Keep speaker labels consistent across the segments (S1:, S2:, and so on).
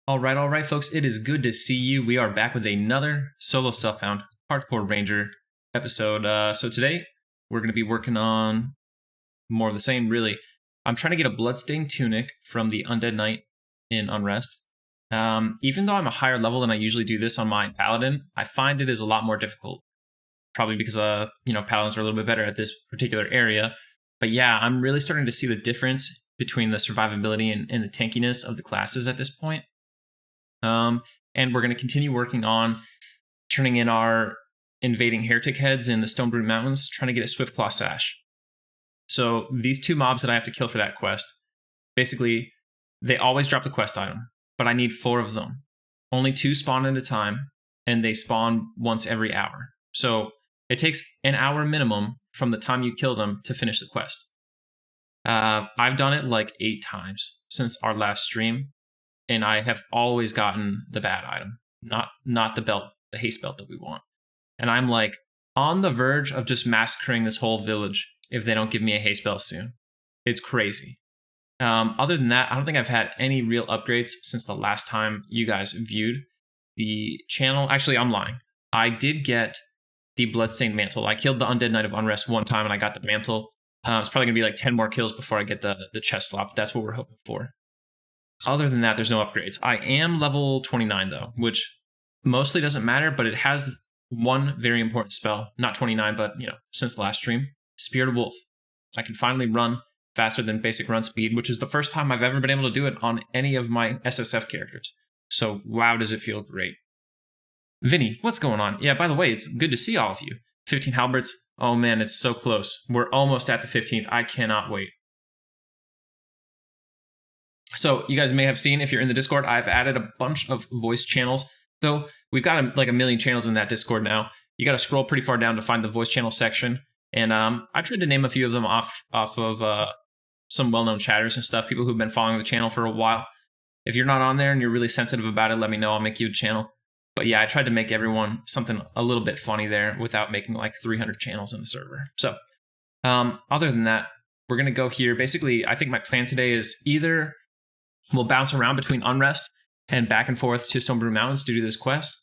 S1: All right, folks. It is good to see you. We are back with another solo self-found hardcore ranger episode. So today we're going to be working on more of the same. Really, I'm trying to get a bloodstained tunic from the Undead Knight in Unrest. Even though I'm a higher level than I usually do this on my paladin, I find it is a lot more difficult. Probably because paladins are a little bit better at this particular area. But yeah, I'm really starting to see the difference between the survivability and the tankiness of the classes at this point. And we're going to continue working on turning in our invading heretic heads in the Stonebrute Mountains, trying to get a Swiftclaw Sash. So these two mobs that I have to kill for that quest, basically, they always drop the quest item, but I need 4 of them. Only 2 spawn at a time, and they spawn once every hour. So it takes an hour minimum from the time you kill them to finish the quest. I've done it like 8 times since our last stream, and I have always gotten the bad item, not the belt, the haste belt that we want. And I'm like on the verge of just massacring this whole village if they don't give me a haste belt soon. It's crazy. Other than that, I don't think I've had any real upgrades since the last time you guys viewed the channel. Actually, I'm lying. I did get the Bloodstained Mantle. I killed the Undead Knight of Unrest one time and I got the mantle. It's probably going to be like 10 more kills before I get the chest slot. That's what we're hoping for. Other than that, there's no upgrades. I am level 29 though, which mostly doesn't matter, but it has one very important spell. Not 29, but since the last stream. Spirited Wolf. I can finally run faster than basic run speed, which is the first time I've ever been able to do it on any of my SSF characters. So wow, does it feel great. Vinny, what's going on? Yeah, by the way, it's good to see all of you. 15 halberds. Oh man, it's so close. We're almost at the 15th. I cannot wait. So you guys may have seen, if you're in the Discord, I've added a bunch of voice channels. So we've got like a million channels in that Discord now. You got to scroll pretty far down to find the voice channel section. And I tried to name a few of them off of some well-known chatters and stuff, people who've been following the channel for a while. If you're not on there and you're really sensitive about it, let me know. I'll make you a channel. But yeah, I tried to make everyone something a little bit funny there without making like 300 channels in the server. So other than that, we're going to go here. Basically, I think my plan today is either we'll bounce around between Unrest and back and forth to Stonebrute Mountains to do this quest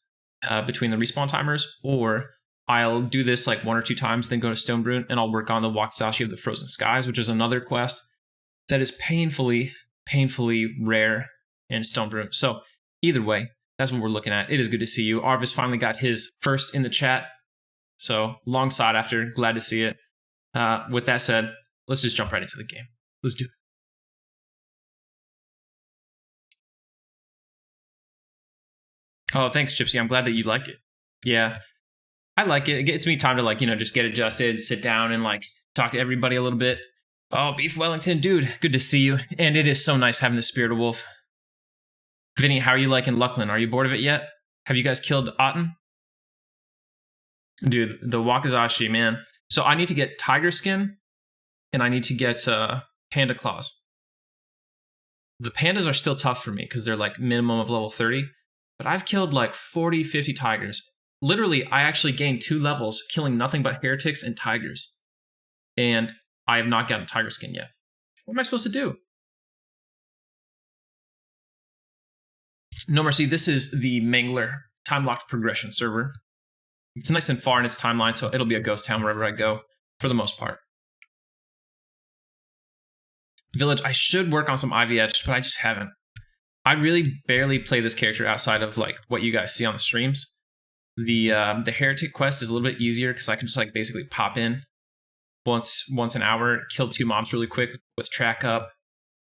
S1: between the respawn timers, or I'll do this like 1 or 2 times, then go to Stonebrute, and I'll work on the Wakizashi of the Frozen Skies, which is another quest that is painfully rare in Stonebrute. So either way, that's what we're looking at. It is good to see you. Arvis finally got his first in the chat. So long sought after, glad to see it. With that said, let's just jump right into the game. Let's do it. Oh, thanks, Gypsy. I'm glad that you like it. Yeah, I like it. It gets me time to just get adjusted, sit down, and talk to everybody a little bit. Oh, Beef Wellington, dude, good to see you. And it is so nice having the Spirited Wolf. Vinny, how are you liking Luckland? Are you bored of it yet? Have you guys killed Otten? Dude, the Wakizashi, man. So I need to get Tiger Skin, and I need to get Panda Claws. The pandas are still tough for me because they're like minimum of level 30. But I've killed like 40, 50 tigers. Literally, I actually gained 2 levels killing nothing but heretics and tigers. And I have not gotten Tiger Skin yet. What am I supposed to do? No Mercy, this is the Mangler time-locked progression server. It's nice and far in its timeline, so it'll be a ghost town wherever I go, for the most part. Village, I should work on some Ivy Edge, but I just haven't. I really barely play this character outside of what you guys see on the streams. The Heretic quest is a little bit easier because I can just basically pop in once an hour, kill 2 mobs really quick with track up,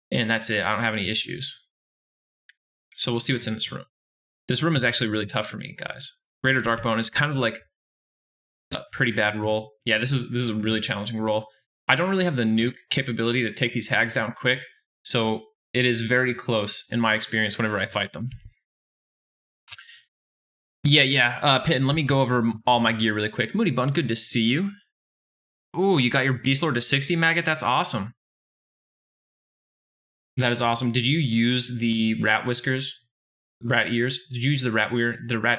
S1: and that's it. I don't have any issues. So we'll see what's in this room. This room is actually really tough for me, guys. Greater Darkbone is kind of like a pretty bad roll. Yeah, this is a really challenging roll. I don't really have the nuke capability to take these hags down quick, so it is very close in my experience whenever I fight them. Yeah, Pitten, let me go over all my gear really quick. Moody Bun, good to see you. Ooh, you got your Beast Lord to 60, Maggot? That's awesome. That is awesome. Did you use the rat whiskers? Rat ears? Did you use the rat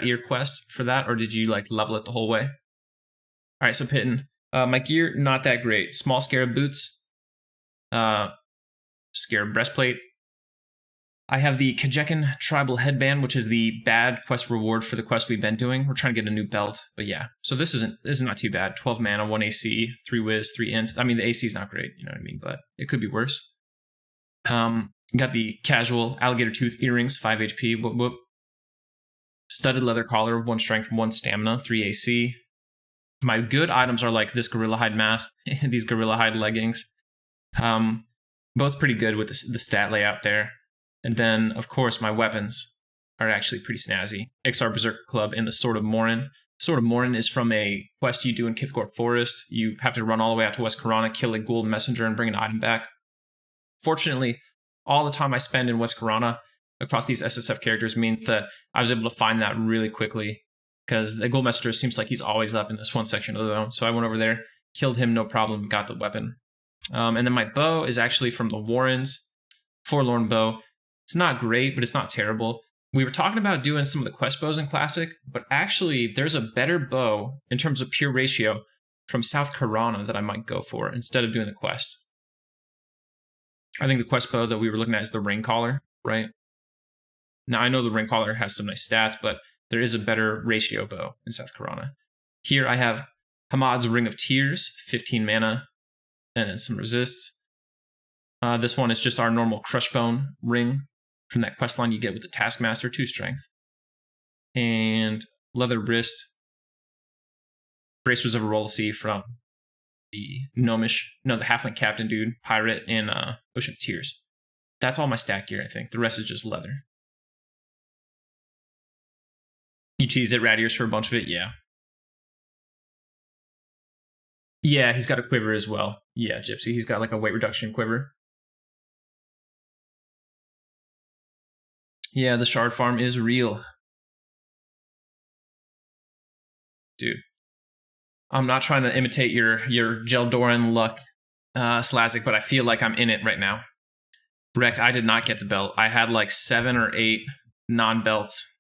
S1: ear quest for that, or did you level it the whole way? Alright, so Pitten. My gear, not that great. Small scarab boots. Scarab breastplate. I have the Kajekan Tribal Headband, which is the bad quest reward for the quest we've been doing. We're trying to get a new belt, but yeah. So this is not too bad. 12 mana, 1 AC, 3 Wiz, 3 Int. I mean, the AC is not great, you know what I mean, but it could be worse. Got the casual Alligator Tooth Earrings, 5 HP. Whoop, whoop. Studded Leather Collar, 1 Strength, 1 Stamina, 3 AC. My good items are like this Gorilla Hide Mask and these Gorilla Hide Leggings. Both pretty good with the stat layout there. And then, of course, my weapons are actually pretty snazzy. XR Berserker Club and the Sword of Morin. Sword of Morin is from a quest you do in Kithgor Forest. You have to run all the way out to West Corona, kill a Gould Messenger, and bring an item back. Fortunately, all the time I spend in West Corona across these SSF characters means that I was able to find that really quickly, because the Gould Messenger seems like he's always up in this one section of the zone. So I went over there, killed him, no problem, got the weapon. And then my bow is actually from the Warrens. Forlorn Bow. It's not great, but it's not terrible. We were talking about doing some of the quest bows in Classic, but actually there's a better bow in terms of pure ratio from South Corona that I might go for instead of doing the quest. I think the quest bow that we were looking at is the Ring Collar, right? Now I know the Ring Collar has some nice stats, but there is a better ratio bow in South Corona. Here I have Hamad's Ring of Tears, 15 mana, and then some resists. This one is just our normal Crushbone ring from that quest line you get with the Taskmaster, 2 Strength. And Leather Wrist, Bracers of Erolacy from the the Halfling Captain dude, Pirate, and Ocean of Tears. That's all my stat gear, I think. The rest is just leather. You cheesed at Rat Ears for a bunch of it? Yeah. Yeah, he's got a quiver as well. Yeah, Gypsy. He's got like a weight reduction quiver. Yeah, the shard farm is real. Dude. I'm not trying to imitate your Geldoran luck, Slazik, but I feel like I'm in it right now. Rex, I did not get the belt. I had like 7 or 8 non-belts.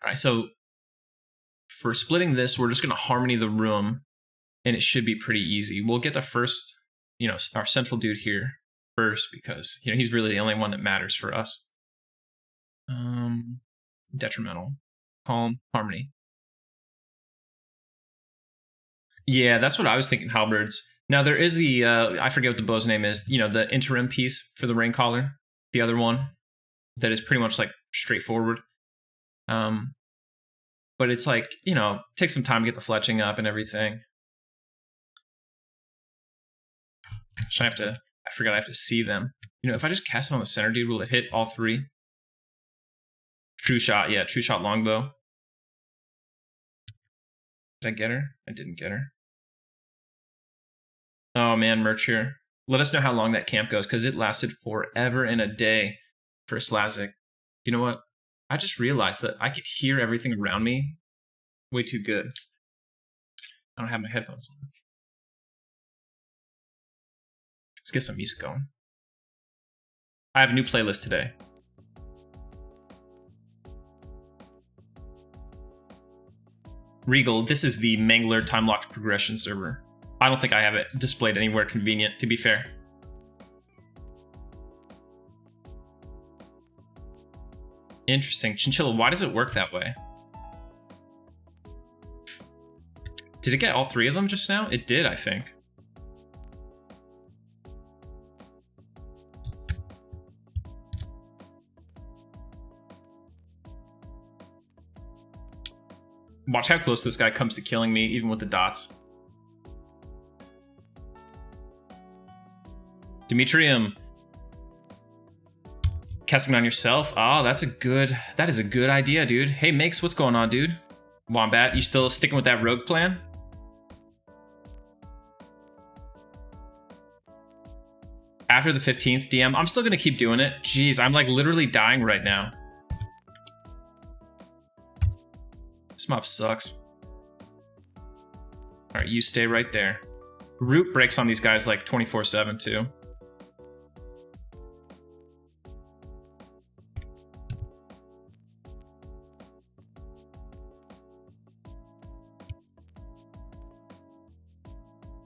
S1: All right, so for splitting this, we're just going to Harmony the room, and it should be pretty easy. We'll get the first, our central dude here first, because he's really the only one that matters for us. Detrimental, Calm, Harmony. Yeah, that's what I was thinking, Halberds. Now there is the I forget what the bow's name is. The interim piece for the Rain Collar, the other one that is pretty much like straightforward. But it's like takes some time to get the fletching up and everything. So I forgot I have to see them. If I just cast it on the center dude, will it hit all 3? True Shot, yeah, True Shot Longbow. Did I get her? I didn't get her. Oh man, merch here. Let us know how long that camp goes, because it lasted forever and a day for Slazik. You know what? I just realized that I could hear everything around me way too good. I don't have my headphones on. Let's get some music going. I have a new playlist today. Regal, this is the Mangler time-locked progression server. I don't think I have it displayed anywhere convenient, to be fair. Interesting. Chinchilla, why does it work that way? Did it get all 3 of them just now? It did, I think. Watch how close this guy comes to killing me, even with the dots. Demetrium. Casting on yourself? Oh, that is a good idea, dude. Hey, Makes, what's going on, dude? Wombat, you still sticking with that rogue plan? After the 15th DM, I'm still gonna keep doing it. Jeez, I'm like literally dying right now. This mob sucks. Alright, you stay right there. Root breaks on these guys like 24/7 too.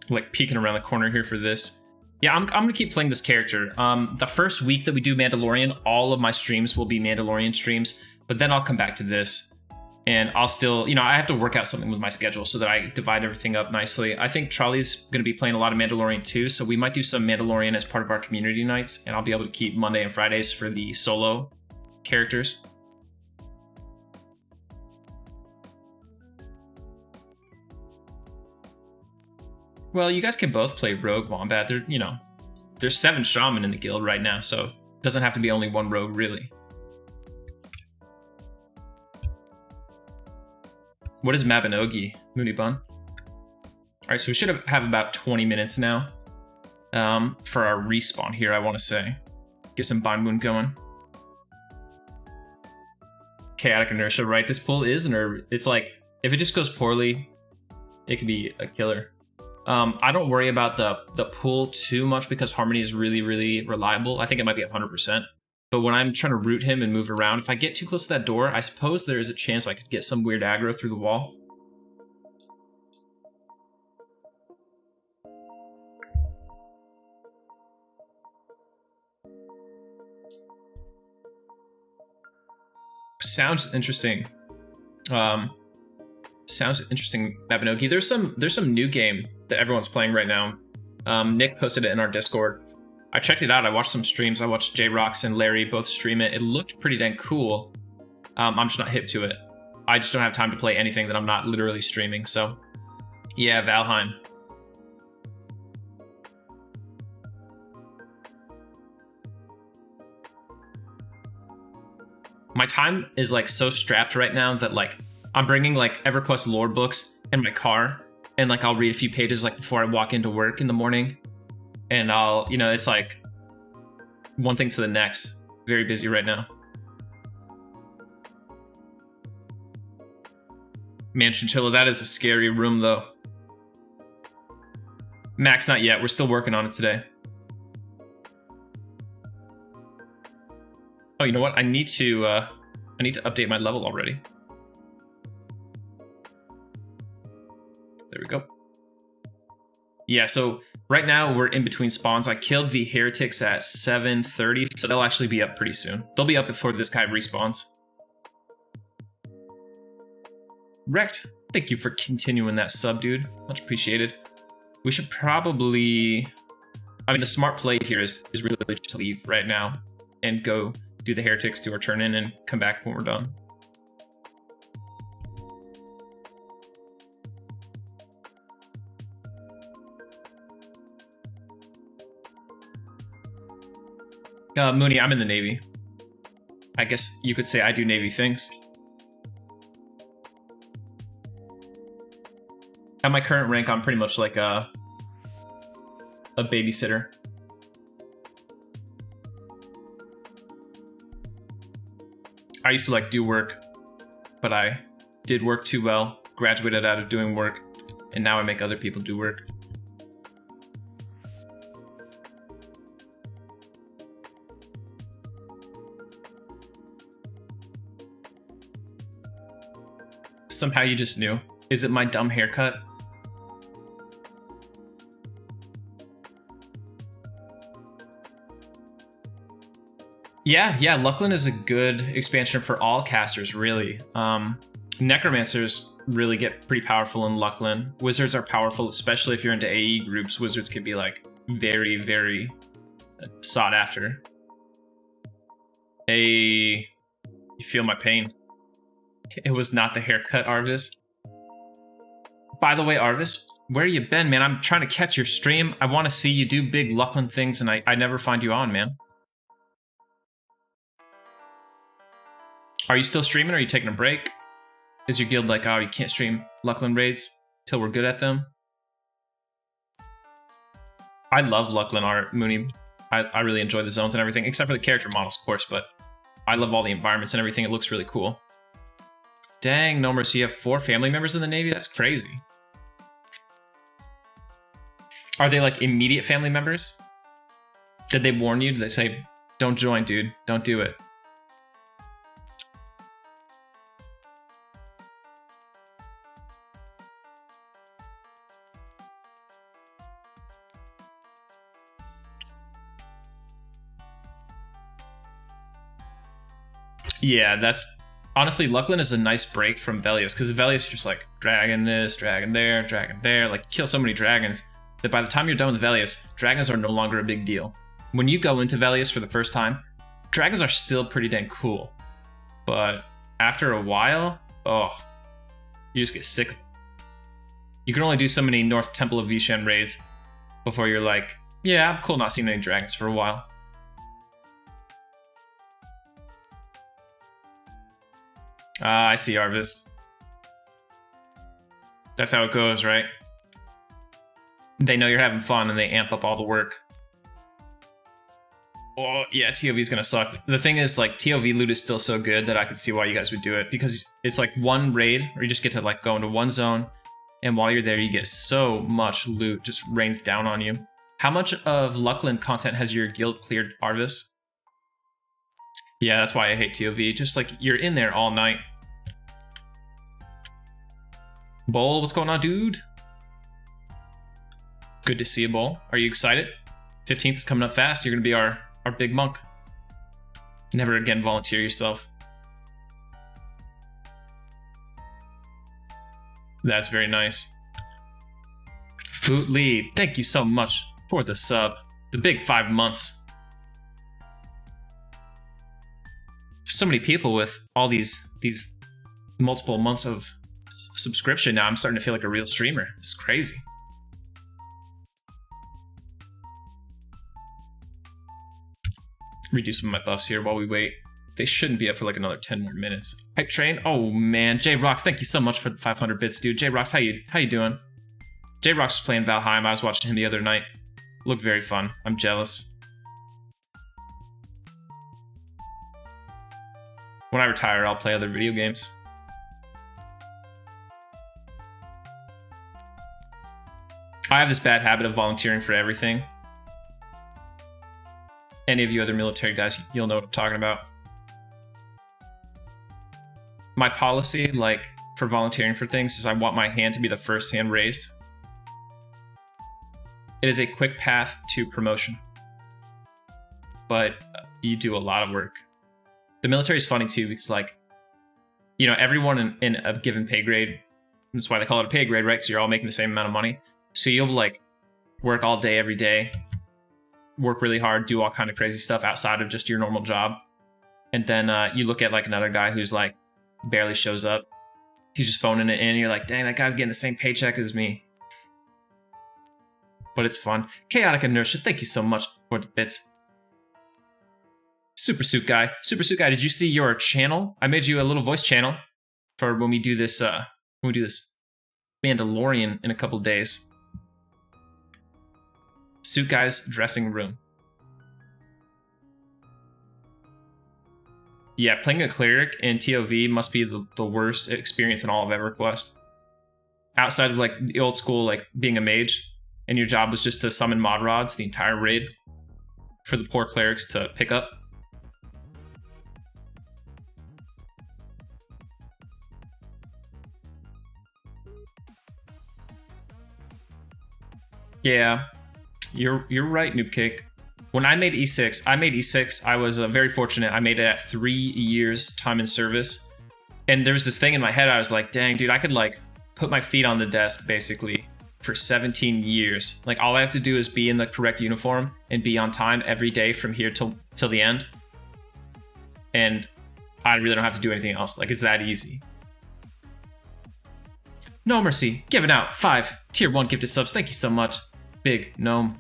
S1: Like peeking around the corner here for this. Yeah, I'm gonna keep playing this character. The first week that we do Mandalorian, all of my streams will be Mandalorian streams, but then I'll come back to this, and I'll still, I have to work out something with my schedule so that I divide everything up nicely. I think Charlie's gonna be playing a lot of Mandalorian too, so we might do some Mandalorian as part of our community nights, and I'll be able to keep Monday and Fridays for the solo characters. Well, you guys can both play Rogue Wombat. There's 7 Shaman in the guild right now, so it doesn't have to be only one Rogue, really. What is Mabinogi, Moonibun? Alright, so we should have about 20 minutes now for our respawn here, I want to say. Get some Bind Moon going. Chaotic Inertia, right? This pull is it's like, if it just goes poorly, it could be a killer. I don't worry about the pull too much because Harmony is really, really reliable. I think it might be 100%. But when I'm trying to root him and move around, if I get too close to that door, I suppose there is a chance I could get some weird aggro through the wall. Sounds interesting. Sounds interesting, Mabinogi. There's some new game that everyone's playing right now. Nick posted it in our Discord. I checked it out. I watched some streams. I watched J-Rox and Larry both stream it. It looked pretty dang cool. I'm just not hip to it. I just don't have time to play anything that I'm not literally streaming. So, yeah, Valheim. My time is like so strapped right now that like I'm bringing like Everquest lore books in my car, and like I'll read a few pages like before I walk into work in the morning, and I'll, it's like one thing to the next. Very busy right now. Man, Chinchilla, that is a scary room though. Max, not yet. We're still working on it today. Oh, you know what? I need to update my level already. There we go. Yeah, so right now we're in between spawns. I killed the heretics at 7:30, so they'll actually be up pretty soon. They'll be up before this guy respawns. Wrecked, thank you for continuing that sub, dude. Much appreciated. We should probably... the smart play here is really just to leave right now and go do the heretics, do our turn in, and come back when we're done. Mooney, I'm in the Navy. I guess you could say I do Navy things. At my current rank, I'm pretty much like a babysitter. I used to like do work, but I did work too well, graduated out of doing work, and now I make other people do work. Somehow you just knew. Is it my dumb haircut? Yeah, Lucklin is a good expansion for all casters, really. Necromancers really get pretty powerful in Lucklin. Wizards are powerful, especially if you're into AE groups. Wizards can be like very, very sought after. Hey, you feel my pain. It was not the haircut, Arvis. By the way, Arvis, where you been, man? I'm trying to catch your stream. I want to see you do big Lucklin things, and I never find you on, man. Are you still streaming, or are you taking a break? Is your guild like, oh, you can't stream Lucklin raids till we're good at them? I love Lucklin art, Mooney. I really enjoy the zones and everything, except for the character models, of course, but I love all the environments and everything. It looks really cool. Dang, Nomer, so you have 4 family members in the Navy? That's crazy. Are they like immediate family members? Did they warn you? Did they say, don't join, dude, don't do it? Yeah, that's honestly, Luckland is a nice break from Velius, because Velius you're just like dragon this, dragon there, like kill so many dragons that by the time you're done with Velius, dragons are no longer a big deal. When you go into Velius for the first time, dragons are still pretty dang cool, but after a while, oh, you just get sick. You can only do so many North Temple of Vishan raids before you're like, yeah, I'm cool not seeing any dragons for a while. I see Arvis. That's how it goes, right? They know you're having fun and they amp up all the work. Oh, yeah, TOV is going to suck. The thing is, like, TOV loot is still so good that I could see why you guys would do it, because it's like one raid where you just get to like go into one zone, and while you're there, you get so much loot just rains down on you. How much of Luckland content has your guild cleared, Arvis? Yeah, that's why I hate TOV. Just like, you're in there all night. Bull, what's going on, dude? Good to see you, Bull. Are you excited? 15th is coming up fast. You're going to be our big monk. Never again volunteer yourself. That's very nice. Boot Lee, thank you so much for the sub. The big 5 months. So many people with all these multiple months of subscription now. I'm starting to feel like a real streamer. It's crazy. Reduce some of my buffs here while we wait. They shouldn't be up for like another 10 more minutes. Hype train. Oh man, J Rocks, thank you so much for the 500 bits, dude. J Rocks, how you doing? J Rocks was playing Valheim. I was watching him the other night. Looked very fun. I'm jealous. When I retire, I'll play other video games. I have this bad habit of volunteering for everything. Any of you other military guys, you'll know what I'm talking about. My policy, like, for volunteering for things is I want my hand to be the first hand raised. It is a quick path to promotion, but you do a lot of work. The military is funny too, because like, you know, everyone in a given pay grade, that's why they call it a pay grade, right? Because you're all making the same amount of money. So you'll like work all day, every day, work really hard, do all kind of crazy stuff outside of just your normal job. And then you look at like another guy who's like barely shows up. He's just phoning it in. You're like, dang, that guy's getting the same paycheck as me. But it's fun. Chaotic Inertia, thank you so much for the bits. Super Suit Guy, did you see your channel? I made you a little voice channel for when we do this Mandalorian in a couple days. Suit Guy's dressing room. Yeah, playing a cleric in TOV must be the worst experience in all of Everquest. Outside of like the old school, like being a mage, and your job was just to summon mod rods the entire raid for the poor clerics to pick up. Yeah, you're right, Noob Cake. When I made E6, I was very fortunate. I made it at 3 years time in service. And there was this thing in my head, I was like, dang, dude, I could like put my feet on the desk basically for 17 years. Like all I have to do is be in the correct uniform and be on time every day from here till the end. And I really don't have to do anything else. Like it's that easy. No Mercy, giving out 5 tier 1 gifted subs. Thank you so much, Big Gnome.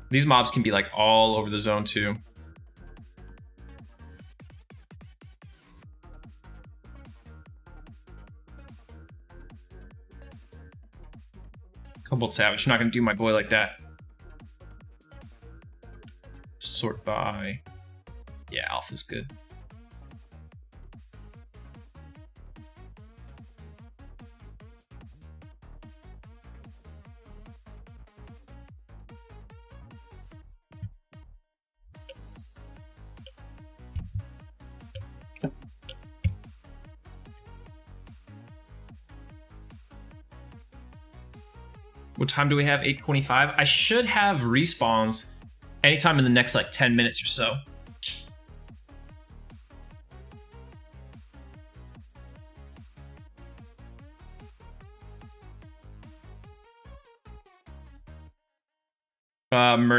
S1: These mobs can be like all over the zone too. Cobalt Savage, you're not gonna do my boy like that. Sort by. Yeah, Alpha's good. What time do we have? 8:25. I should have respawns anytime in the next like 10 minutes or so.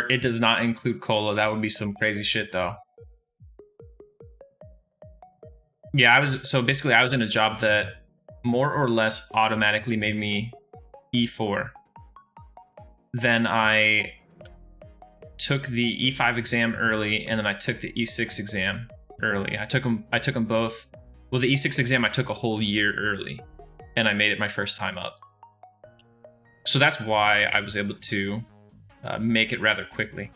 S1: It does not include cola. That would be some crazy shit though. Yeah, I was in a job that more or less automatically made me E4. Then I took the E5 exam early, and then I took the E6 exam early. I took them both. Well, the E6 exam I took a whole year early, and I made it my first time up. So that's why I was able to make it rather quickly.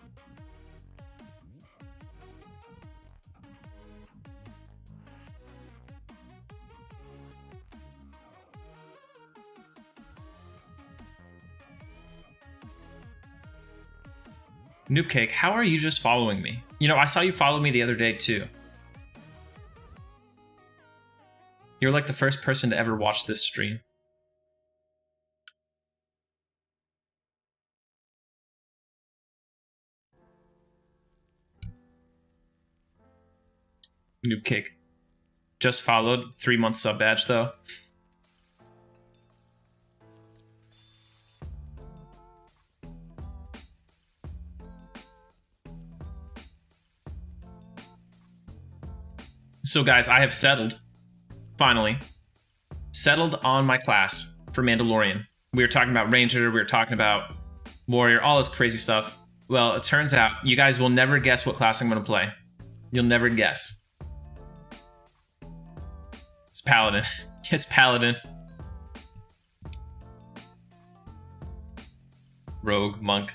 S1: Noob Cake, how are you just following me? You know, I saw you follow me the other day too. You're like the first person to ever watch this stream. Noob Cake. Just followed. 3-month sub badge though. So guys, I have settled. Finally. Settled on my class for Mandalorian. We were talking about Ranger, we were talking about Warrior, all this crazy stuff. Well, it turns out you guys will never guess what class I'm going to play. You'll never guess. It's Paladin. It's Paladin. Rogue, Monk.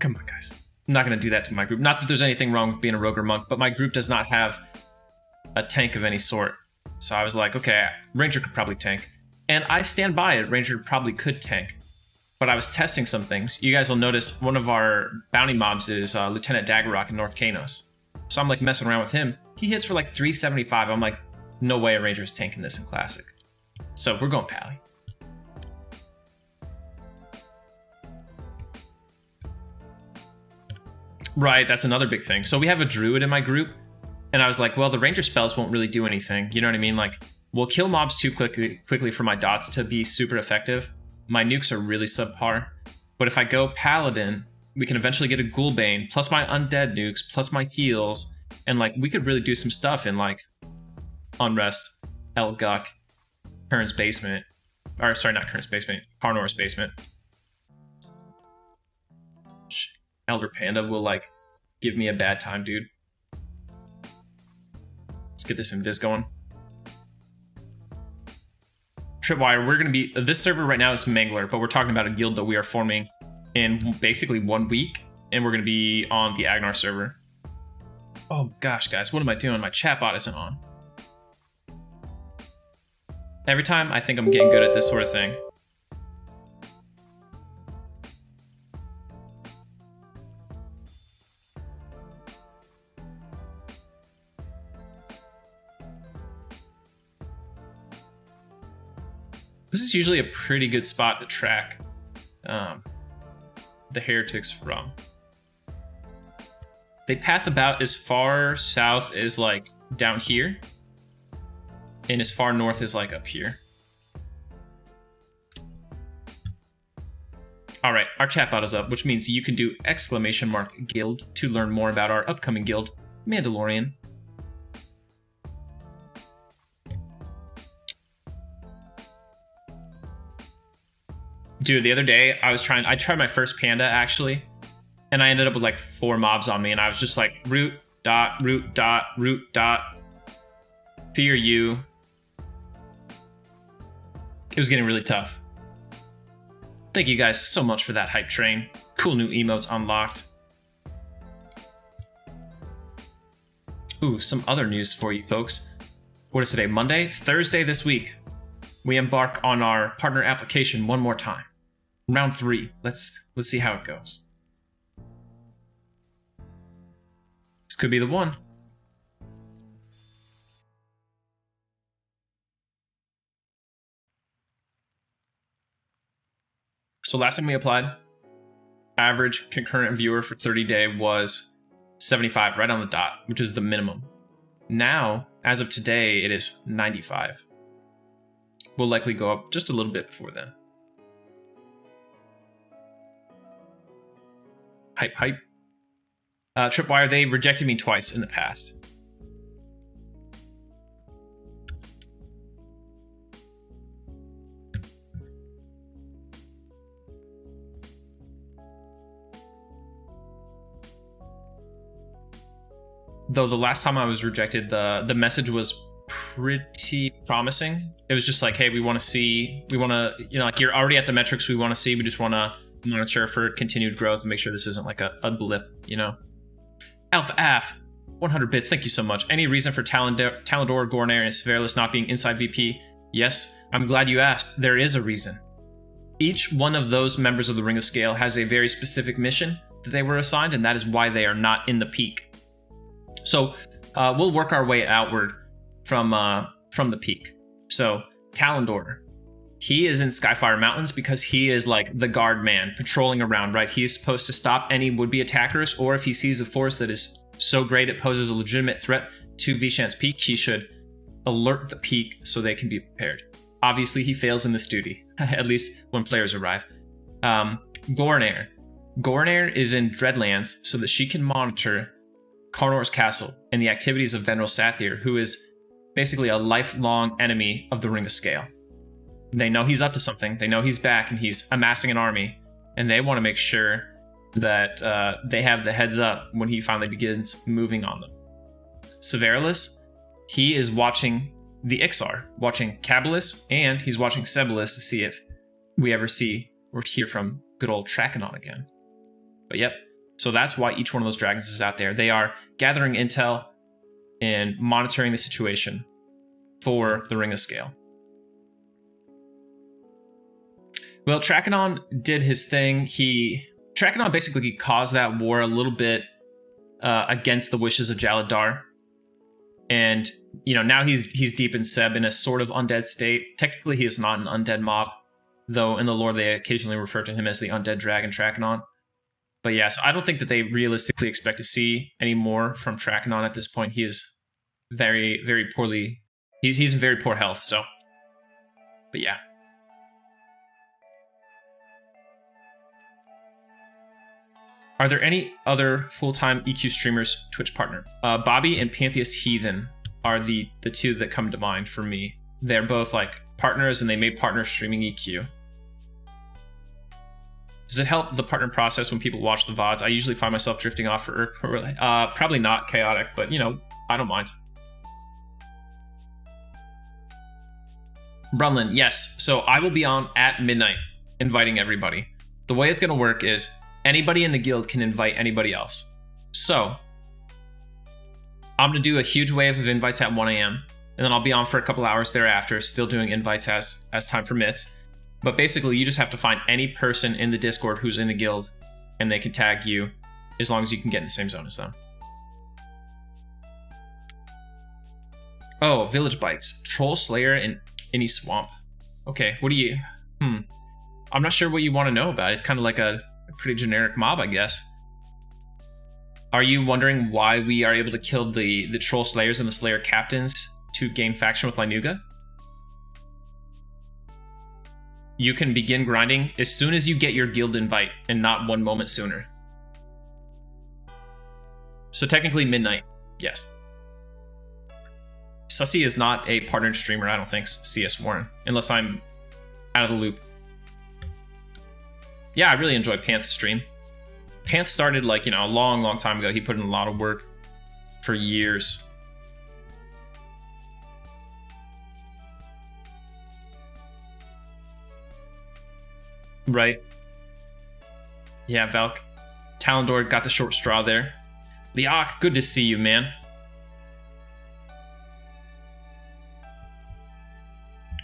S1: Come on, guys. I'm not going to do that to my group. Not that there's anything wrong with being a Rogue or Monk, but my group does not have a tank of any sort. So I was like, okay, Ranger could probably tank. And I stand by it, Ranger probably could tank. But I was testing some things. You guys will notice one of our bounty mobs is Lieutenant Daggerrock in North Kanos. So I'm like messing around with him. He hits for like 375. I'm like, no way a Ranger is tanking this in Classic. So we're going Pally. Right, that's another big thing. So we have a Druid in my group. And I was like, well, the Ranger spells won't really do anything. You know what I mean? Like, we'll kill mobs too quickly for my dots to be super effective. My nukes are really subpar. But if I go Paladin, we can eventually get a Ghoulbane, plus my undead nukes, plus my heals. And, like, we could really do some stuff in, like, Unrest, Elguk, Kern's Basement. Or, sorry, not Kern's Basement, Parnor's Basement. Elder Panda will, like, give me a bad time, dude. Let's get this Invis going. Tripwire, we're going to be... This server right now is Mangler, but we're talking about a guild that we are forming in basically 1 week, and we're going to be on the Agnar server. Oh gosh, guys, what am I doing? My chatbot isn't on. Every time I think I'm getting good at this sort of thing. This is usually a pretty good spot to track the heretics from. They path about as far south as like down here, and as far north as like up here. All right, our chatbot is up, which means you can do !guild to learn more about our upcoming guild, Mandalorian. Dude, the other day I tried my first panda actually, and I ended up with like 4 mobs on me, and I was just like root dot, fear you. It was getting really tough. Thank you guys so much for that hype train. Cool new emotes unlocked. Ooh, some other news for you folks. What is today? Monday? Thursday this week, we embark on our partner application one more time. Round 3. Let's see how it goes. This could be the one. So last time we applied, average concurrent viewer for 30-day was 75, right on the dot, which is the minimum. Now, as of today, it is 95. We'll likely go up just a little bit before then. Hype, hype. Tripwire, they rejected me twice in the past. Though the last time I was rejected, the message was pretty promising. It was just like, hey, we want to see, like you're already at the metrics we want to see. We just want to monitor for continued growth and make sure this isn't like a blip, Alpha Af, 100 bits, thank you so much. Any reason for Talendor, Gornair, and Severus not being inside VP? Yes, I'm glad you asked. There is a reason. Each one of those members of the Ring of Scale has a very specific mission that they were assigned, and that is why they are not in the peak. So we'll work our way outward from the peak. So Talendor, he is in Skyfire Mountains because he is like the guard man patrolling around, right? He is supposed to stop any would-be attackers, or if he sees a force that is so great it poses a legitimate threat to Vishan's peak, he should alert the peak so they can be prepared. Obviously, he fails in this duty, at least when players arrive. Gornair. Gornair is in Dreadlands so that she can monitor Karnor's castle and the activities of Veneral Sathir, who is basically a lifelong enemy of the Ring of Scale. They know he's up to something. They know he's back and he's amassing an army, and they want to make sure that they have the heads up when he finally begins moving on them. Severus, he is watching the Ixar, watching Cabalus, and he's watching Sebalus to see if we ever see or hear from good old Trakenon again. But yep, so that's why each one of those dragons is out there. They are gathering intel and monitoring the situation for the Ring of Scale. Well, Trakenon did his thing. Trakenon basically caused that war a little bit against the wishes of Jaladar. And, now he's deep in Seb in a sort of undead state. Technically, he is not an undead mob, though in the lore they occasionally refer to him as the undead dragon Trakenon. But yeah, so I don't think that they realistically expect to see any more from Trakenon at this point. He is very, very poorly... He's in very poor health, so... But yeah. Are there any other full-time EQ streamers Twitch partner? Bobby and Pantheist Heathen are the two that come to mind for me. They're both like partners and they made partner streaming EQ. Does it help the partner process when people watch the VODs? I usually find myself drifting off for probably not chaotic, but I don't mind. Brunlin, yes. So I will be on at midnight inviting everybody. The way it's going to work is anybody in the guild can invite anybody else. So I'm going to do a huge wave of invites at 1 a.m. and then I'll be on for a couple hours thereafter, still doing invites as time permits. But basically, you just have to find any person in the Discord who's in the guild, and they can tag you as long as you can get in the same zone as them. Oh, village bikes. Troll Slayer in any swamp. Okay, what do you... I'm not sure what you want to know about. It's kind of like a pretty generic mob, I guess. Are you wondering why we are able to kill the Troll Slayers and the Slayer Captains to gain faction with Linuga? You can begin grinding as soon as you get your guild invite and not one moment sooner. So technically midnight, yes. Sussy is not a partnered streamer, I don't think, CS Warren, unless I'm out of the loop. Yeah, I really enjoy Panth's stream. Panth started a long time ago. He put in a lot of work for years. Right. Yeah, Valk. Talendor got the short straw there. Liak, good to see you, man.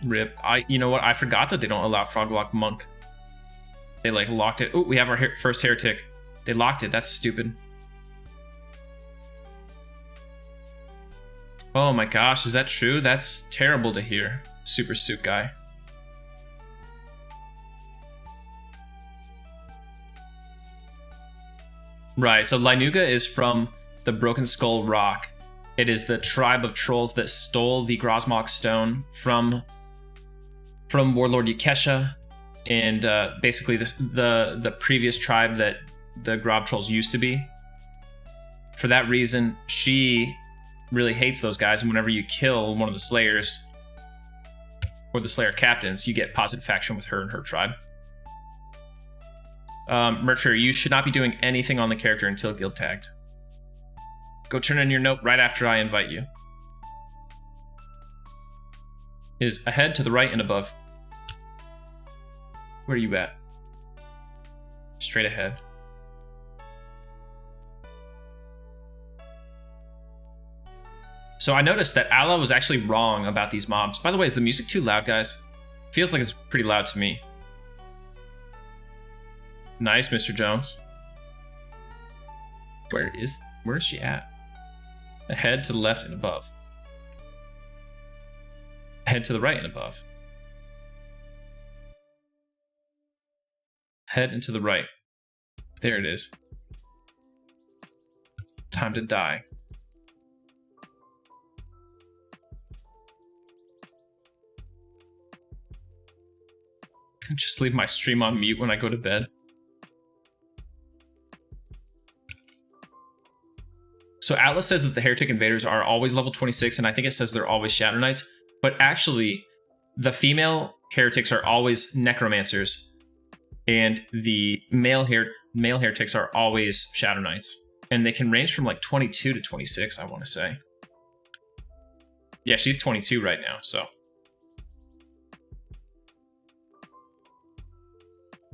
S1: Rip. You know what? I forgot that they don't allow Froglock Monk. They locked it. Oh, we have our first heretic. They locked it. That's stupid. Oh my gosh, is that true? That's terrible to hear. Super suit guy. Right, so Linuga is from the Broken Skull Rock. It is the tribe of trolls that stole the Grosmok Stone from Warlord Yukesha, and basically the previous tribe that the Grob Trolls used to be. For that reason, she really hates those guys, and whenever you kill one of the Slayers, or the Slayer captains, you get positive faction with her and her tribe. Mercher, you should not be doing anything on the character until guild tagged. Go turn in your note right after I invite you. Is ahead, to the right, and above. Where are you at? Straight ahead. So I noticed that Allah was actually wrong about these mobs. By the way, is the music too loud, guys? Feels like it's pretty loud to me. Nice, Mr. Jones. Where is she at? Ahead, to the left, and above. Head to the right and above. Head and to the right. There it is. Time to die. Just leave my stream on mute when I go to bed. So Atlas says that the Heretic Invaders are always level 26, and I think it says they're always Shadow Knights. But actually, the female Heretics are always Necromancers, and the male Heretics are always Shadow Knights. And they can range from like 22 to 26, I want to say. Yeah, she's 22 right now, so.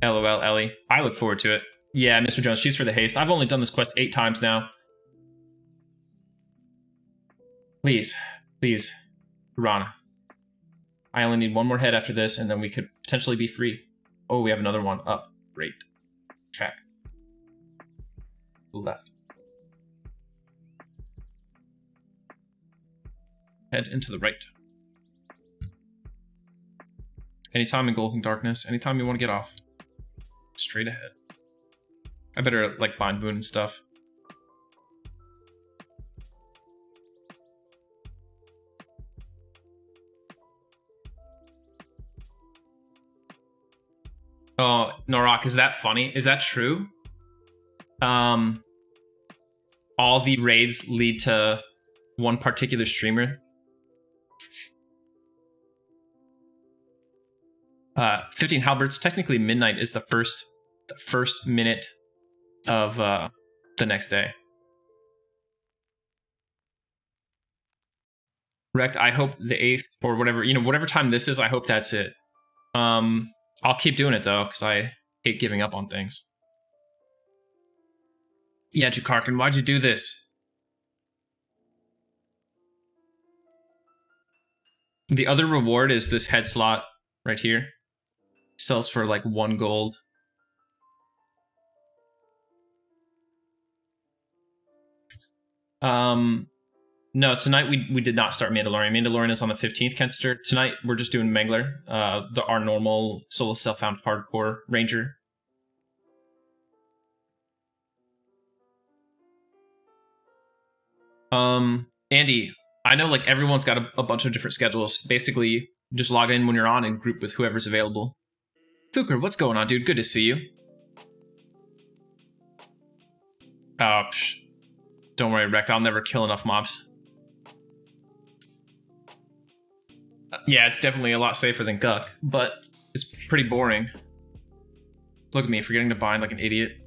S1: LOL, Ellie. I look forward to it. Yeah, Mr. Jones, she's for the haste. I've only done this quest 8 times now. Please, please, Piranha. I only need one more head after this, and then we could potentially be free. Oh, we have another one up. Great. Track. Left. Head into the right. Anytime in Golden Darkness, anytime you want to get off. Straight ahead. I better, like, bind boon and stuff. Oh, Norak, is that funny? Is that true? All the raids lead to one particular streamer. 15 halberds. Technically, midnight is the first minute of the next day. Wrecked. I hope the 8th or whatever, whatever time this is. I hope that's it. I'll keep doing it though, because I hate giving up on things. Yeah, Jukarkin, why'd you do this? The other reward is this head slot right here. Sells for like 1 gold. No, tonight we did not start Mandalorian. Mandalorian is on the 15th, Kenster. Tonight we're just doing Mangler, our normal solo self-found hardcore ranger. Andy, I know like everyone's got a bunch of different schedules. Basically, just log in when you're on and group with whoever's available. Fuker, what's going on, dude? Good to see you. Oh, don't worry, Wrecked. I'll never kill enough mobs. Yeah, it's definitely a lot safer than Guck, but it's pretty boring. Look at me, forgetting to bind like an idiot.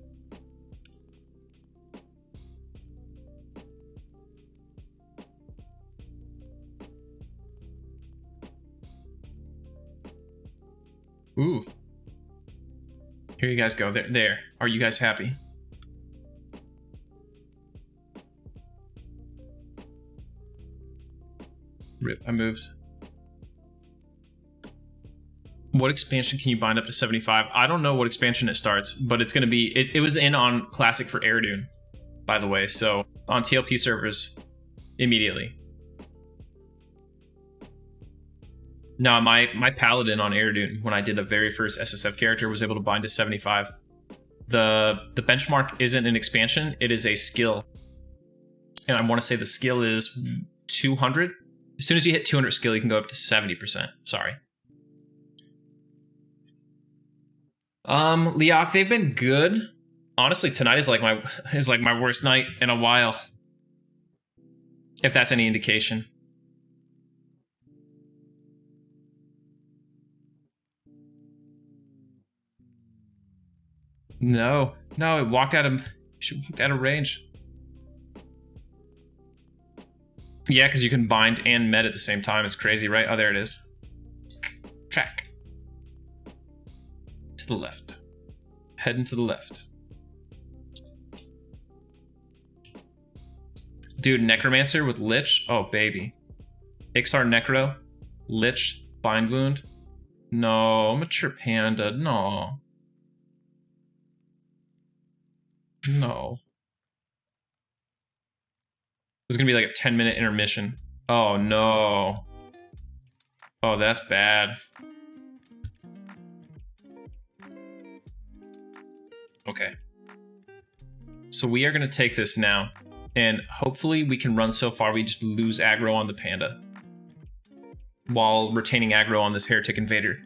S1: Ooh. Here you guys go. There. Are you guys happy? Rip, I moved. What expansion can you bind up to 75? I don't know what expansion it starts, but it's going to be... It was in on Classic for Aerodune, by the way, so on TLP servers immediately. No, my Paladin on Aerodune, when I did the very first SSF character, was able to bind to 75. The benchmark isn't an expansion, it is a skill. And I want to say the skill is 200. As soon as you hit 200 skill, you can go up to 70%. Sorry. Liak, they've been good. Honestly, tonight is like my worst night in a while. If that's any indication. No, it walked out of range. Yeah, because you can bind and med at the same time. It's crazy, right? Oh, there it is. Track. To the left. Heading to the left. Dude, Necromancer with Lich? Oh, baby. Ixar Necro. Lich. Bind Wound. No, Mature Panda. No. No. This is gonna be like a 10-minute intermission. Oh no. Oh, that's bad. Okay. So we are gonna take this now, and hopefully we can run so far we just lose aggro on the panda while retaining aggro on this heretic invader.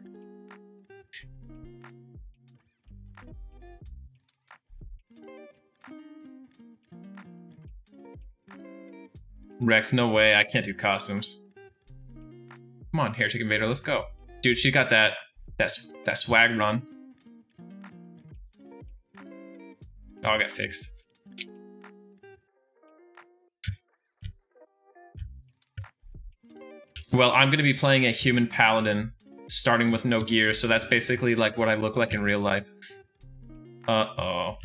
S1: Rex, no way, I can't do costumes. Come on, Heretic Invader, let's go. Dude, she got that swag run. Oh, I got fixed. Well, I'm going to be playing a human paladin, starting with no gear, so that's basically like what I look like in real life. Uh-oh.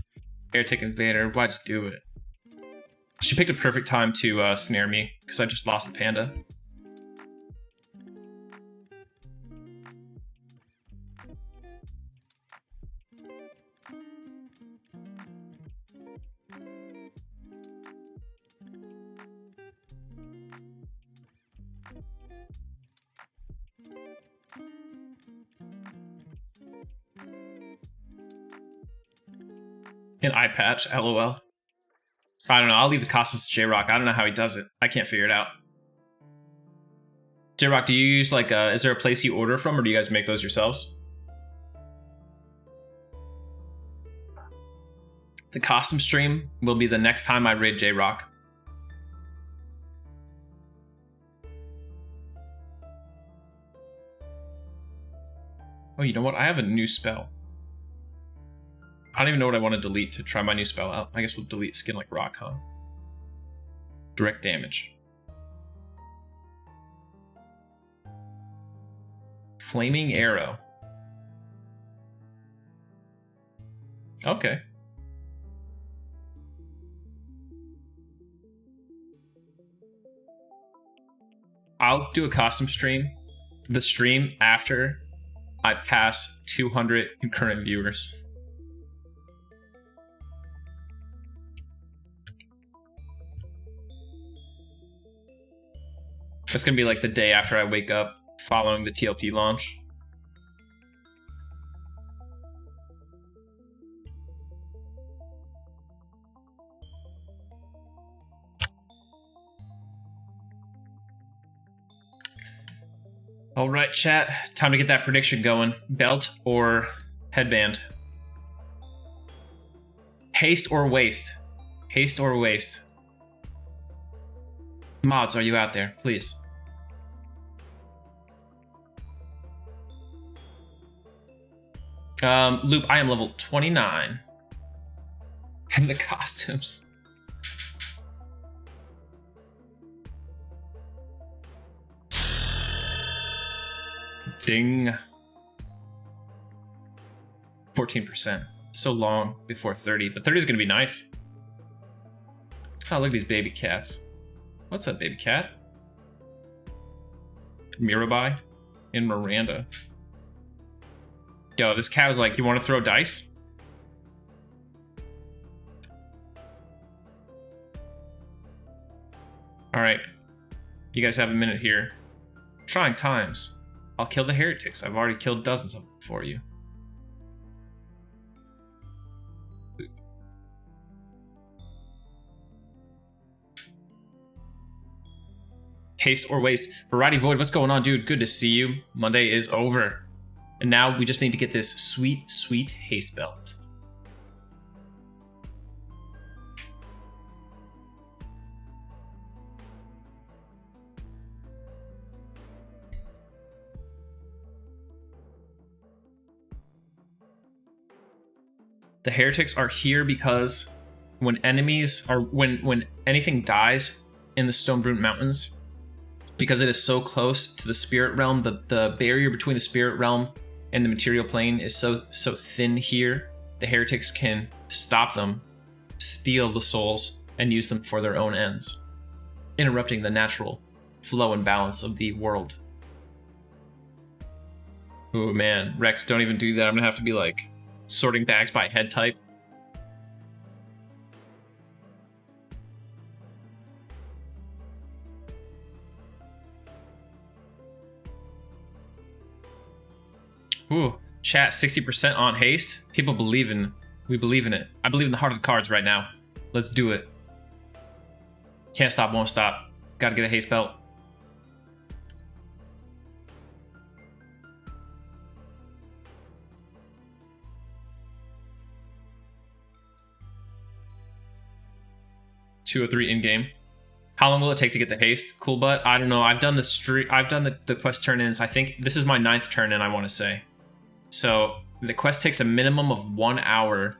S1: Heretic Invader, why'd you do it? She picked a perfect time to snare me, because I just lost the panda. An eye patch, LOL. I don't know, I'll leave the costumes to J-Rock. I don't know how he does it. I can't figure it out. J-Rock, do you use like is there a place you order from, or do you guys make those yourselves? The costume stream will be the next time I raid J-Rock. Oh, you know what? I have a new spell. I don't even know what I want to delete to try my new spell out. I guess we'll delete Skin Like Rock, huh? Direct damage. Flaming Arrow. Okay. I'll do a costume stream. The stream after I pass 200 concurrent viewers. It's gonna be like the day after I wake up, following the TLP launch. All right, chat. Time to get that prediction going. Belt or headband? Haste or waste? Haste or waste? Mods, are you out there? Please. Loop, I am level 29. And the costumes. Ding. 14%. So long before 30, but 30 is gonna be nice. Oh, look at these baby cats. What's up, baby cat? Mirabai and Miranda. Yo, this cat was like, you want to throw dice? Alright. You guys have a minute here. Trying times. I'll kill the heretics. I've already killed dozens of them for you. Haste or waste. Variety Void, what's going on, dude? Good to see you. Monday is over. And now we just need to get this sweet, sweet haste belt. The heretics are here because when enemies are when anything dies in the Stonebrute Mountains, because it is so close to the spirit realm, the barrier between the spirit realm and the material plane is so thin here, the heretics can stop them, steal the souls, and use them for their own ends, interrupting the natural flow and balance of the world. Oh man, Rex, don't even do that. I'm gonna have to be like sorting bags by head type. Ooh, chat 60% on haste. People believe in, we believe in it. I believe in the heart of the cards right now. Let's do it. Can't stop, won't stop. Gotta get a haste belt. $203 in game. How long will it take to get the haste? Cool, but I don't know. I've done the street. I've done the quest turn-ins. I think this is my 9th turn-in, I want to say. So the quest takes a minimum of 1 hour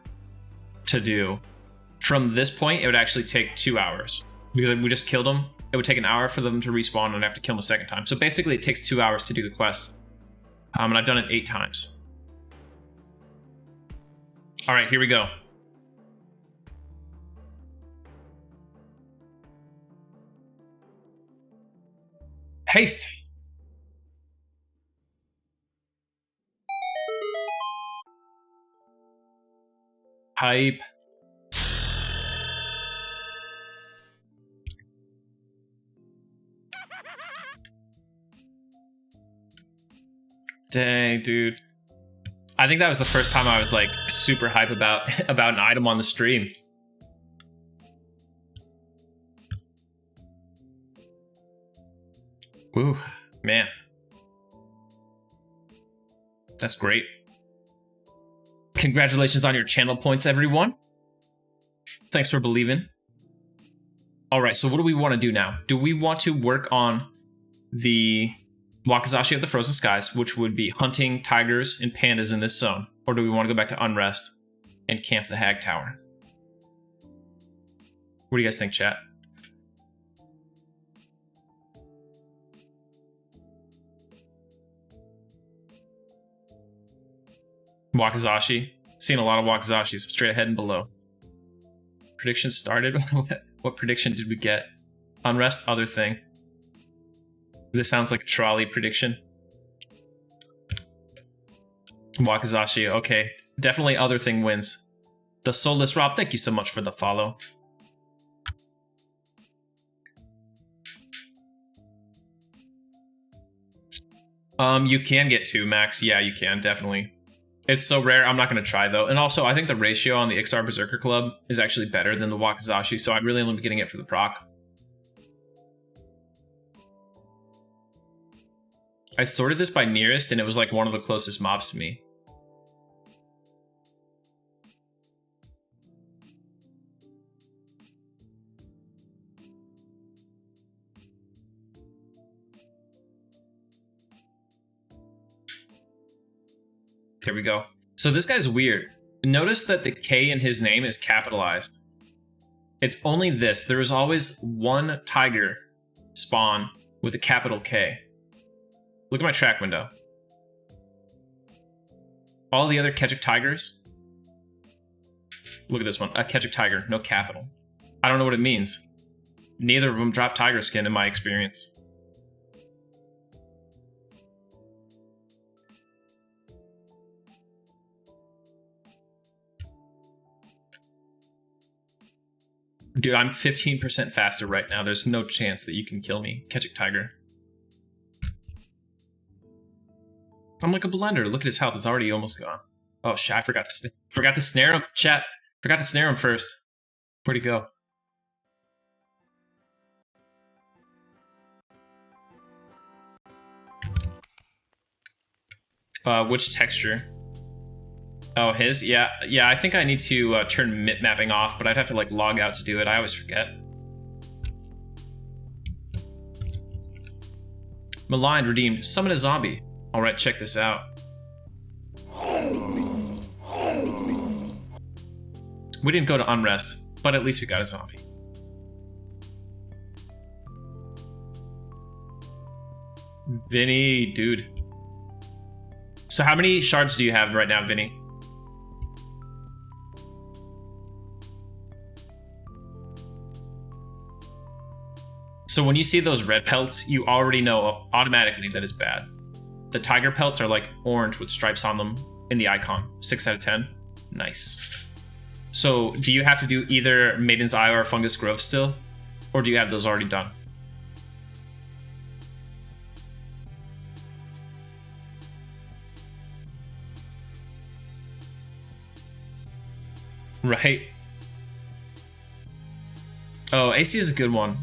S1: to do. From this point, it would actually take 2 hours because we just killed them. It would take an hour for them to respawn, and I'd have to kill them a second time. So basically, it takes 2 hours to do the quest. And I've done it 8 times. All right, here we go. Haste. Hype. Dang, dude. I think that was the first time I was like super hype about an item on the stream. Ooh, man. That's great. Congratulations on your channel points, everyone. Thanks for believing. All right, so what do we want to do now? Do we want to work on the Wakizashi of the Frozen Skies, which would be hunting tigers and pandas in this zone? Or do we want to go back to Unrest and camp the Hag Tower? What do you guys think, chat? Wakizashi. Seen a lot of Wakizashis straight ahead and below. Prediction started. What prediction did we get? Unrest, other thing. This sounds like a trolley prediction. Wakizashi, okay. Definitely other thing wins. The Soulless Rob, thank you so much for the follow. You can get 2, Max. Yeah, you can, definitely. It's so rare, I'm not going to try, though. And also, I think the ratio on the Ixar Berserker Club is actually better than the Wakizashi, so I'd really only be getting it for the proc. I sorted this by nearest, and it was like one of the closest mobs to me. There we go. So this guy's weird. Notice that the K in his name is capitalized. It's only this. There is always one tiger spawn with a capital K. Look at my track window. All the other Kechik tigers. Look at this one. A Kechik tiger, no capital. I don't know what it means. Neither of them drop tiger skin in my experience. Dude, I'm 15% faster right now. There's no chance that you can kill me, Kechik tiger. I'm like a blender. Look at his health. It's already almost gone. Oh shit, I forgot to snare him. Chat. Forgot to snare him first. Where'd he go? Which texture? Oh, his? Yeah, I think I need to turn mip mapping off, but I'd have to like log out to do it. I always forget. Maligned redeemed. Summon a zombie. All right, check this out. We didn't go to unrest, but at least we got a zombie. Vinny, dude. So how many shards do you have right now, Vinny? So when you see those red pelts, you already know automatically that it's bad. The tiger pelts are like orange with stripes on them in the icon. 6 out of 10. Nice. So do you have to do either Maiden's Eye or Fungus Grove still? Or do you have those already done? Right. Oh, AC is a good one.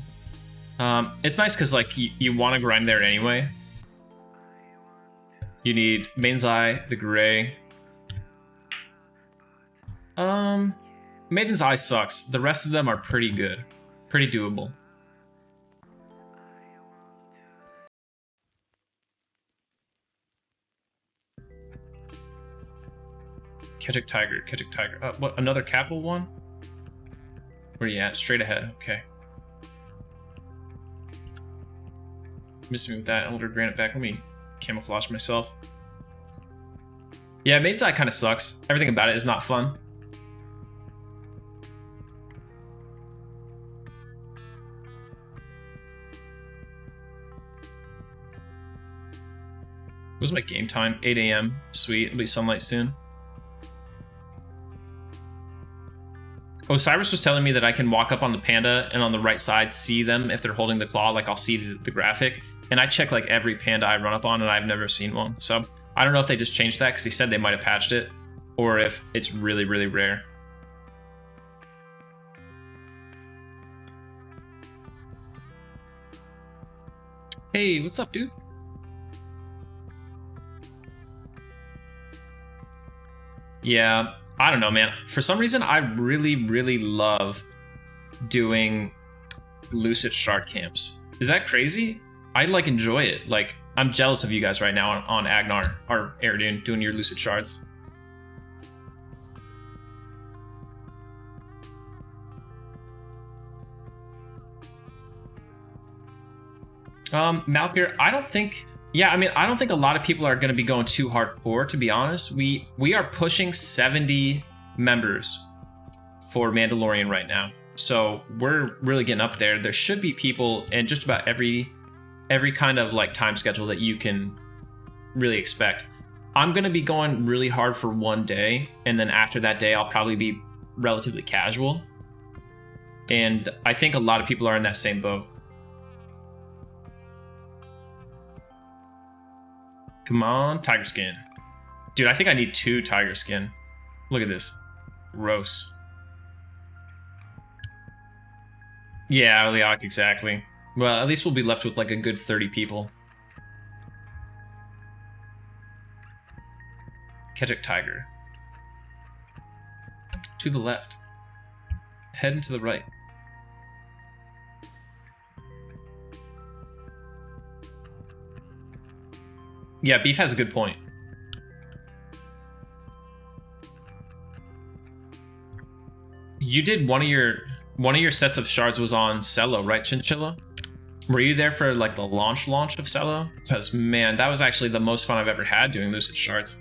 S1: It's nice because like you want to grind there anyway. You need Maiden's Eye, the Gray. Maiden's Eye sucks. The rest of them are pretty good. Pretty doable. Ketchic Tiger. What, another capital one? Where are you at? Straight ahead, okay. Missing me with that Elder Granite back. Let me camouflage myself. Yeah, Maiden's Eye kind of sucks. Everything about it is not fun. What's my game time? 8 a.m. Sweet, it'll be sunlight soon. Oh, Cyrus was telling me that I can walk up on the panda and on the right side see them if they're holding the claw, like I'll see the graphic. And I check like every panda I run up on and I've never seen one. So I don't know if they just changed that because he said they might have patched it or if it's really, really rare. Hey, what's up, dude? Yeah, I don't know, man. For some reason, I really, really love doing Lucid Shard camps. Is that crazy? I like enjoy it. Like, I'm jealous of you guys right now on Agnar or Aridune doing your Lucid Shards. Malpir, I don't think... Yeah, I mean, I don't think a lot of people are going to be going too hardcore, to be honest. We are pushing 70 members for Mandalorian right now. So we're really getting up there. There should be people in just about every kind of like time schedule that you can really expect. I'm going to be going really hard for one day, and then after that day, I'll probably be relatively casual. And I think a lot of people are in that same boat. Come on, tiger skin. Dude, I think I need 2 tiger skin. Look at this. Gross. Yeah, Aliak, exactly. Well, at least we'll be left with like a good 30 people. Ketchic Tiger. To the left. Head and to the right. Yeah, Beef has a good point. You did one of your sets of shards was on Cello, right, Chinchilla? Were you there for like the launch of Cello? Because man, that was actually the most fun I've ever had doing Lucid Shards.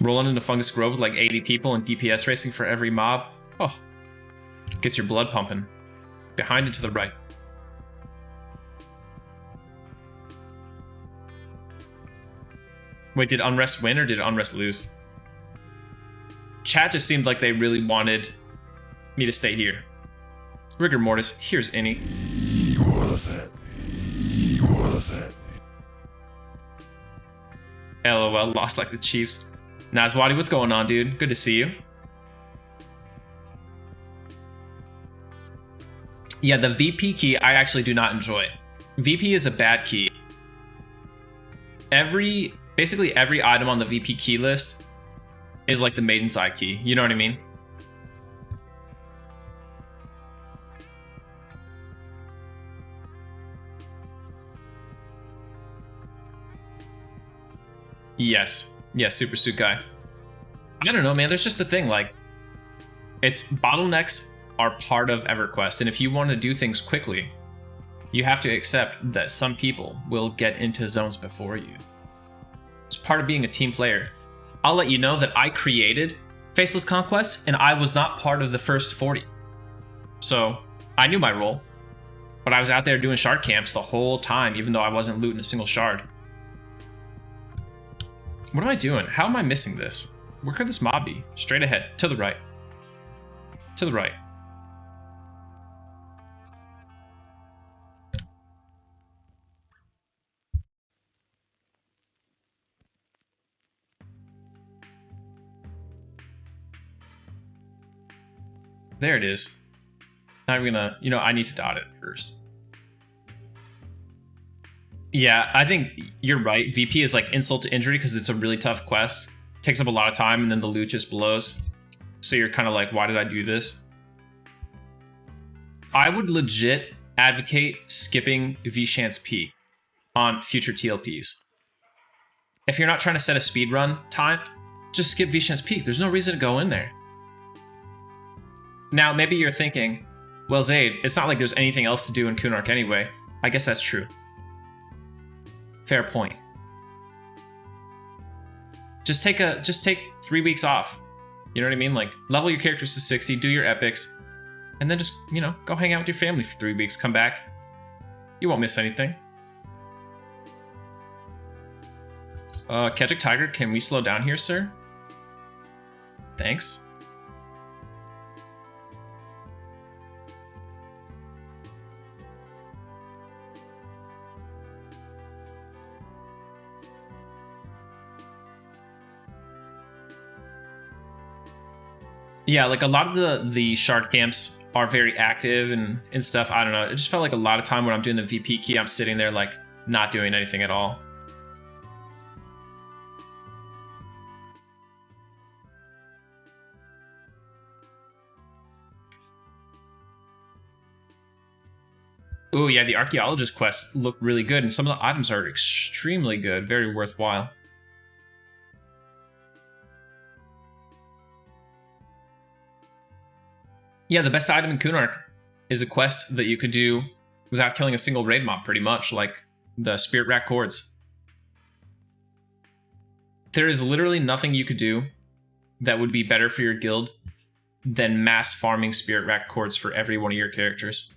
S1: Rolling into Fungus Grove with like 80 people and DPS racing for every mob. Oh, gets your blood pumping. Behind and to the right. Wait, did Unrest win or did Unrest lose? Chat just seemed like they really wanted me to stay here. Rigor Mortis, here's Innie. LOL, lost like the Chiefs. Nazwadi, what's going on, dude? Good to see you. Yeah, the VP key I actually do not enjoy. VP is a bad key. basically every item on the VP key list is like the maiden side key. You know what I mean? Yes, Super Suit Guy. I don't know, man. There's just a thing, like, it's bottlenecks are part of EverQuest, and if you want to do things quickly, you have to accept that some people will get into zones before you. It's part of being a team player. I'll let you know that I created Faceless Conquest, and I was not part of the first 40. So I knew my role, but I was out there doing shard camps the whole time, even though I wasn't looting a single shard. What am I doing? How am I missing this? Where could this mob be? Straight ahead. To the right. To the right. There it is. Now I'm gonna, I need to dot it first. Yeah, I think you're right. VP is like insult to injury because it's a really tough quest. It takes up a lot of time and then the loot just blows. So you're kind of like, why did I do this? I would legit advocate skipping V-Chance Peak on future TLPs. If you're not trying to set a speedrun time, just skip V-Chance Peak. There's no reason to go in there. Now, maybe you're thinking, well, Zaide, it's not like there's anything else to do in Kunark anyway. I guess that's true. Fair point. Just take 3 weeks off. You know what I mean? Like, level your characters to 60, do your epics, and then just, go hang out with your family for 3 weeks, come back. You won't miss anything. Kedgic Tiger, can we slow down here, sir? Thanks. Yeah, like a lot of the shard camps are very active and stuff. I don't know. It just felt like a lot of time when I'm doing the VP key, I'm sitting there like not doing anything at all. Ooh, yeah, the archaeologist quests look really good, and some of the items are extremely good, very worthwhile. Yeah, the best item in Kunark is a quest that you could do without killing a single raid mob, pretty much, like the Spirit Rack Cords. There is literally nothing you could do that would be better for your guild than mass farming Spirit Rack Cords for every one of your characters.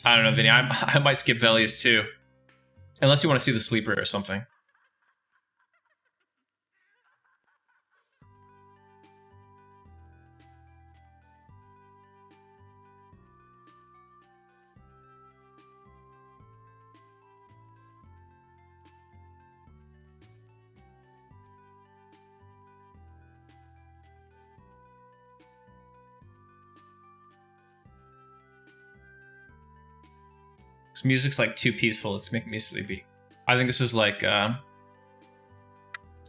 S1: I don't know, Vinny. I might skip Velius too. Unless you want to see the sleeper or something. This music's like too peaceful. It's making me sleepy. I think this is like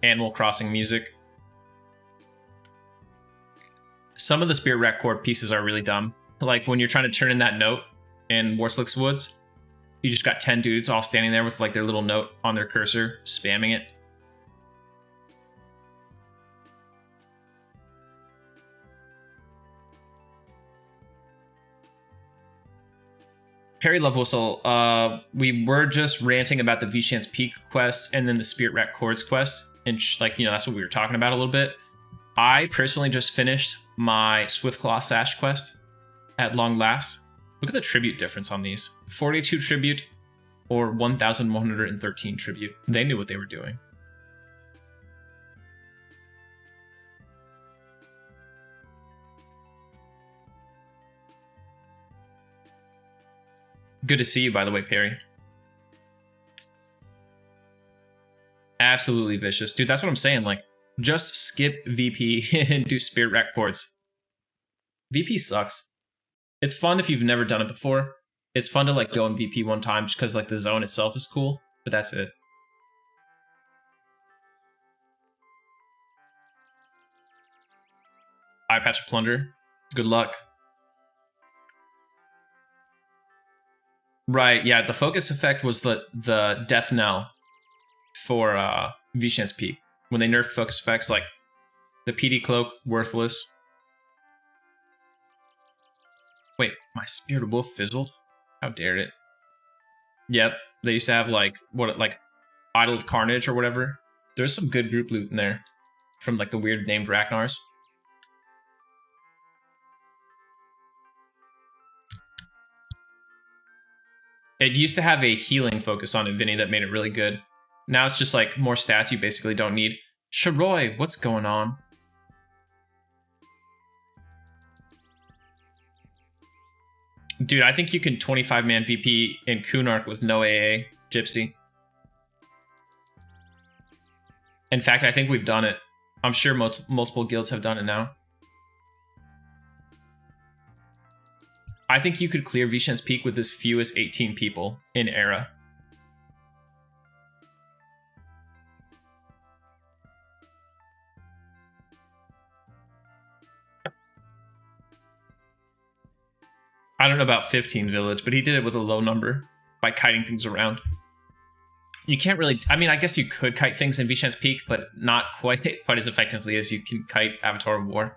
S1: Animal Crossing music. Some of the Spirit Rack Cord pieces are really dumb. Like when you're trying to turn in that note in Warslick's Woods, you just got 10 dudes all standing there with like their little note on their cursor, spamming it. Perry Love Whistle, we were just ranting about the V-Chance Peak quest and then the Spirit Rack Cords quest. And that's what we were talking about a little bit. I personally just finished my Swiftclaw Sash quest at long last. Look at the tribute difference on these. 42 tribute or 1,113 tribute. They knew what they were doing. Good to see you, by the way, Perry. Absolutely vicious. Dude, that's what I'm saying. Like, just skip VP and do Spirit Rack Cords. VP sucks. It's fun if you've never done it before. It's fun to like go in VP one time just because like the zone itself is cool, but that's it. Eye patch of plunder. Good luck. Right, yeah, the focus effect was the death knell for Vishen's Peak. When they nerfed focus effects, like the PD cloak, worthless. Wait, my Spirited Wolf fizzled? How dare it? Yep, they used to have like Idol of Carnage or whatever. There's some good group loot in there from like the weird named Ragnars. It used to have a healing focus on it, Vinny, that made it really good. Now it's just like more stats you basically don't need. Sharoy, what's going on? Dude, I think you can 25-man VP in Kunark with no AA, Gypsy. In fact, I think we've done it. I'm sure multiple guilds have done it now. I think you could clear Vishen's Peak with as few as 18 people in Era. I don't know about 15 village, but he did it with a low number by kiting things around. You can't really... I mean, I guess you could kite things in Vishen's Peak, but not quite as effectively as you can kite Avatar of War.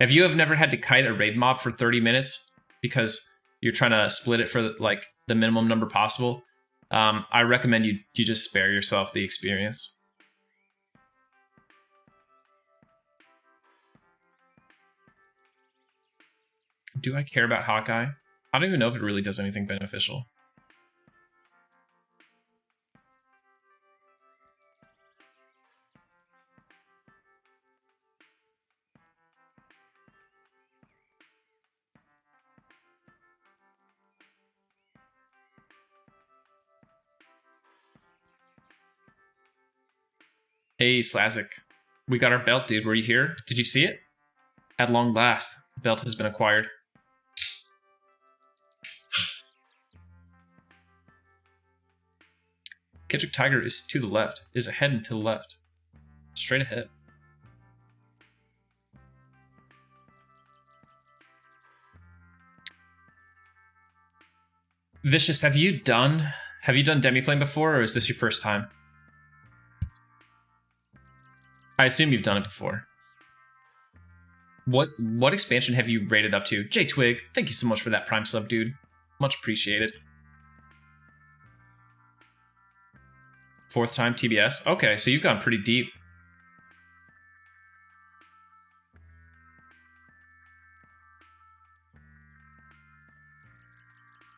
S1: If you have never had to kite a raid mob for 30 minutes because you're trying to split it for like the minimum number possible, I recommend you just spare yourself the experience. Do I care about Hawkeye? I don't even know if it really does anything beneficial. Hey, Slazik. We got our belt, dude. Were you here? Did you see it? At long last, the belt has been acquired. Ketchuk Tiger is to the left. Is ahead and to the left. Straight ahead. Vicious, have you done Demiplane before, or is this your first time? I assume you've done it before. What expansion have you rated up to? J Twig, thank you so much for that Prime sub, dude. Much appreciated. 4th time TBS? Okay, so you've gone pretty deep.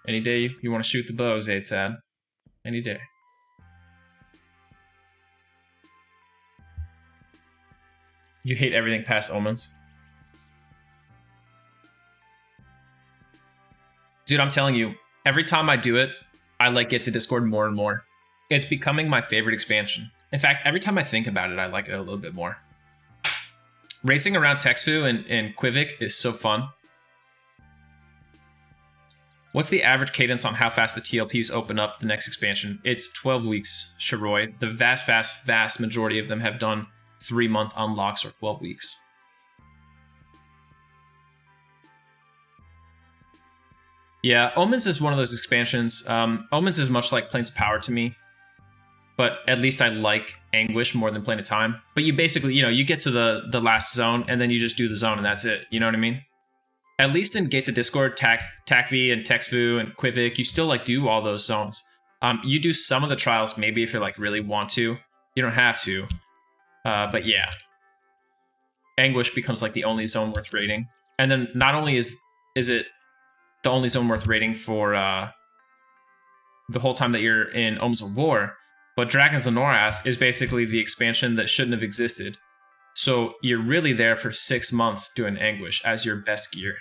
S1: Any day you want to shoot the bow, Zaide said. Any day. You hate everything past Omens. Dude, I'm telling you, every time I do it, I like get to Discord more and more. It's becoming my favorite expansion. In fact, every time I think about it, I like it a little bit more. Racing around Texfu and Quivik is so fun. What's the average cadence on how fast the TLPs open up the next expansion? It's 12 weeks, Sharoy. The vast majority of them have done 3-month unlocks or 12 weeks. Yeah, Omens is one of those expansions. Omens is much like Planes of Power to me, but at least I like Anguish more than Plane of Time. But you basically, you get to the last zone and then you just do the zone and that's it. You know what I mean? At least in Gates of Discord, TACV and Texfu and Quivik, you still like do all those zones. You do some of the trials maybe if you're like really want to. You don't have to. But yeah, Anguish becomes like the only zone worth rating. And then not only is it the only zone worth rating for the whole time that you're in Omens of War, but Dragons of Norath is basically the expansion that shouldn't have existed. So you're really there for 6 months doing Anguish as your best gear.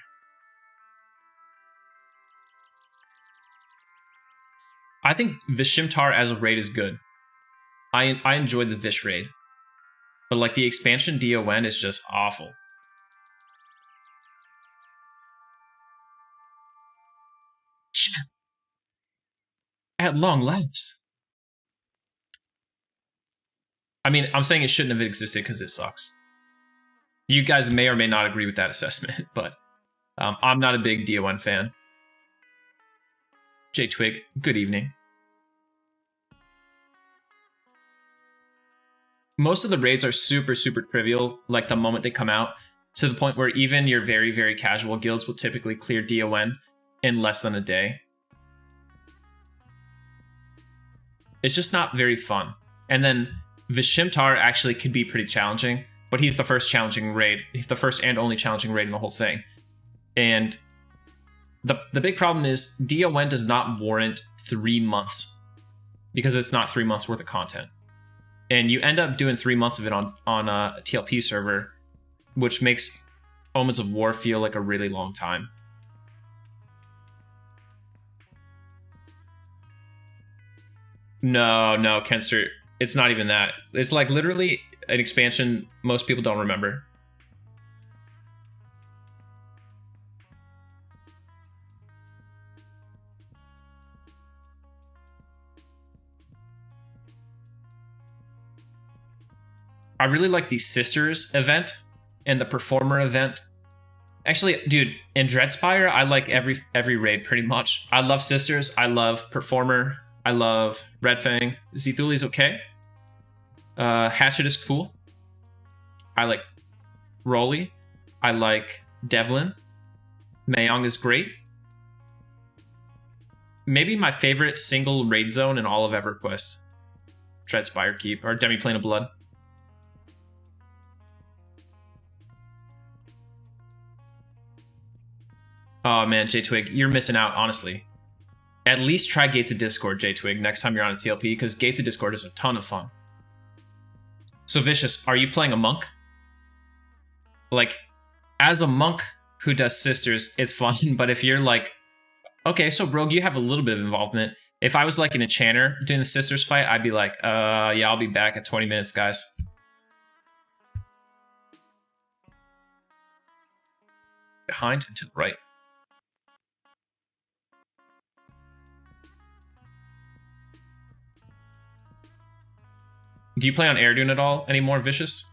S1: I think Vishimtar as a raid is good. I enjoyed the Vish raid. But like the expansion DON is just awful. At long last. I mean, I'm saying it shouldn't have existed because it sucks. You guys may or may not agree with that assessment, but I'm not a big DON fan. J Twig, good evening. Most of the raids are super, super trivial, like the moment they come out, to the point where even your very, very casual guilds will typically clear DON in less than a day. It's just not very fun. And then Vishimtar actually could be pretty challenging, but he's the first challenging raid, the first and only challenging raid in the whole thing. And the big problem is DON does not warrant 3 months because it's not 3 months worth of content. And you end up doing 3 months of it on a TLP server, which makes Omens of War feel like a really long time. No, Kenster, it's not even that. It's like literally an expansion most people don't remember. I really like the Sisters event and the Performer event. Actually, dude, in Dreadspire, I like every raid pretty much. I love Sisters, I love Performer, I love Red Fang. Zithuli's okay. Hatchet is cool. I like Rolly. I like Devlin. Mayong is great. Maybe my favorite single raid zone in all of EverQuest. Dreadspire Keep, or Demiplane of Blood. Oh man, J-Twig, you're missing out, honestly. At least try Gates of Discord, J-Twig, next time you're on a TLP, because Gates of Discord is a ton of fun. So Vicious, are you playing a monk? Like, as a monk who does Sisters, it's fun, but if you're like, okay, so Rogue, you have a little bit of involvement. If I was like an enchanter doing the Sisters fight, I'd be like, yeah, I'll be back at 20 minutes, guys. Behind and to the right. Do you play on Airdoon at all anymore, Vicious?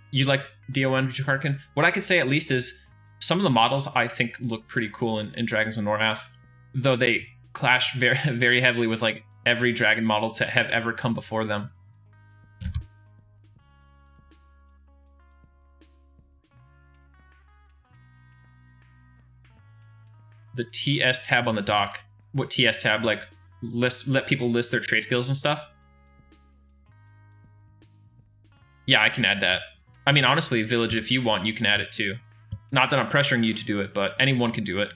S1: You like DON, Jukarkin? What I could say at least is some of the models I think look pretty cool in Dragons of Nornath, though they clash very, very heavily with like every dragon model to have ever come before them. The TS tab on the dock. What TS tab? Like let people list their trade skills and stuff? Yeah, I can add that. I mean, honestly, Village, if you want, you can add it too. Not that I'm pressuring you to do it, but anyone can do it.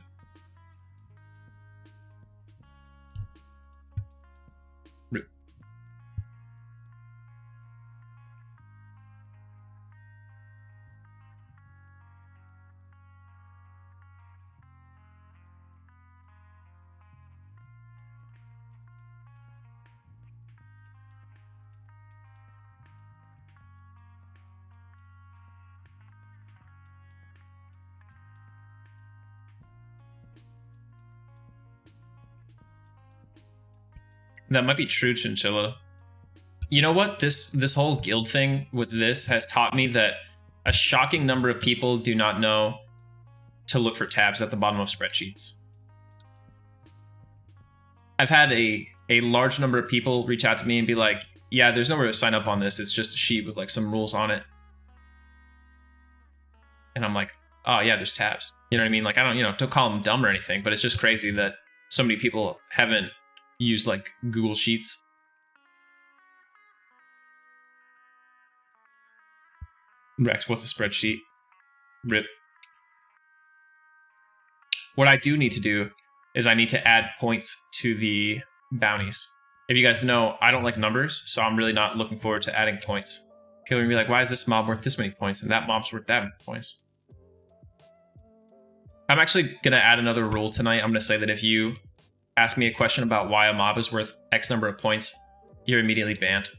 S1: That might be true, Chinchilla. You know what? This whole guild thing with this has taught me that a shocking number of people do not know to look for tabs at the bottom of spreadsheets. I've had a large number of people reach out to me and be like, yeah, there's nowhere to sign up on this. It's just a sheet with like some rules on it. And I'm like, oh yeah, there's tabs. You know what I mean? Like, I don't call them dumb or anything, but it's just crazy that so many people haven't used like Google Sheets. Rex, what's a spreadsheet? RIP. What I do need to do is I need to add points to the bounties. If you guys know, I don't like numbers, so I'm really not looking forward to adding points. People are gonna be like, why is this mob worth this many points and that mob's worth that many points? I'm actually gonna add another rule tonight. I'm gonna say that if you ask me a question about why a mob is worth X number of points, you're immediately banned.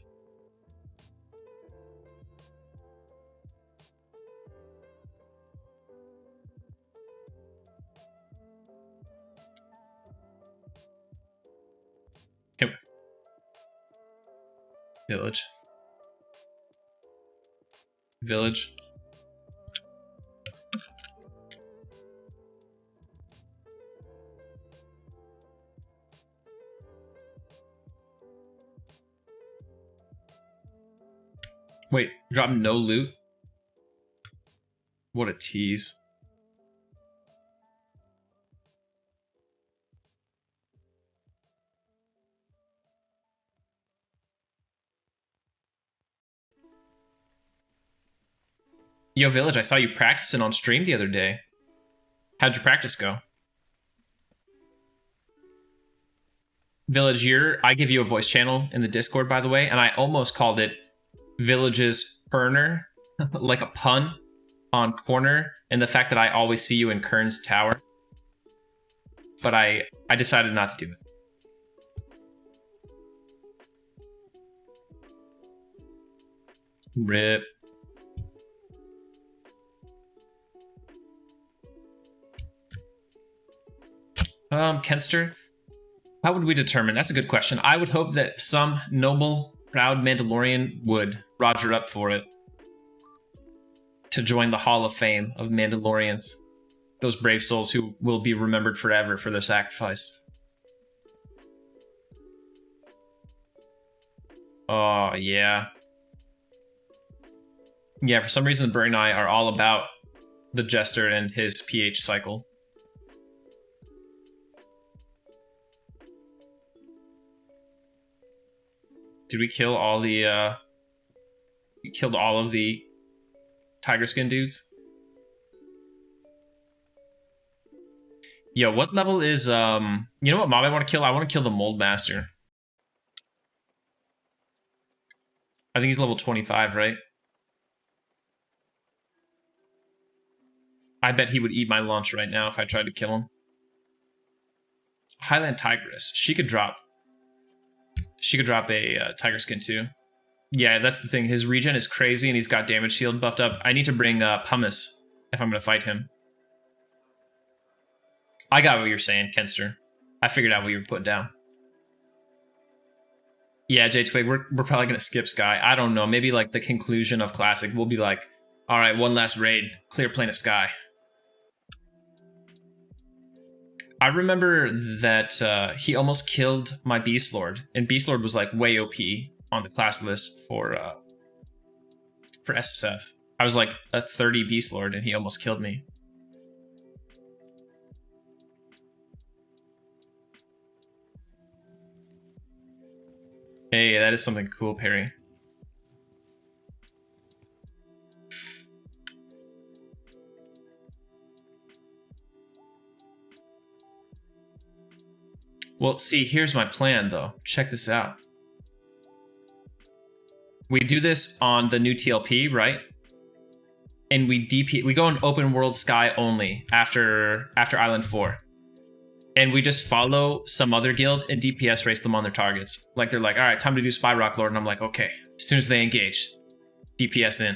S1: Village. Village. Wait, drop no loot? What a tease. Yo, Village, I saw you practicing on stream the other day. How'd your practice go? Village, I give you a voice channel in the Discord, by the way, and I almost called it Village's Perner, like a pun on corner, and the fact that I always see you in Kern's tower. But I decided not to do it. RIP. Kenster, how would we determine? That's a good question. I would hope that some noble, proud Mandalorian would roger up for it to join the Hall of Fame of Mandalorians. Those brave souls who will be remembered forever for their sacrifice. Oh, yeah. Yeah, for some reason, Burry and I are all about the Jester and his pH cycle. Did we kill all the, we killed all of the tiger skin dudes? Yo, what level is, you know what mob I want to kill? I want to kill the Mold Master. I think he's level 25, right? I bet he would eat my lunch right now if I tried to kill him. Highland Tigress. She could drop a tiger skin too. Yeah, that's the thing. His regen is crazy and he's got damage shield buffed up. I need to bring Pumice if I'm going to fight him. I got what you're saying, Kenster. I figured out what you were putting down. Yeah, J-Twig, we're probably going to skip Sky. I don't know. Maybe like the conclusion of Classic, we'll be like, all right, one last raid. Clear plane of Sky. I remember that he almost killed my Beast Lord, and Beast Lord was like way OP on the class list for SSF. I was like a 30 Beast Lord, and he almost killed me. Hey, that is something cool, Perry. Well, see, here's my plan, though. Check this out. We do this on the new TLP, right? And we go in open world Sky only after Island 4. And we just follow some other guild and DPS race them on their targets. Like, they're like, all right, time to do Spy Rock Lord. And I'm like, okay. As soon as they engage, DPS in.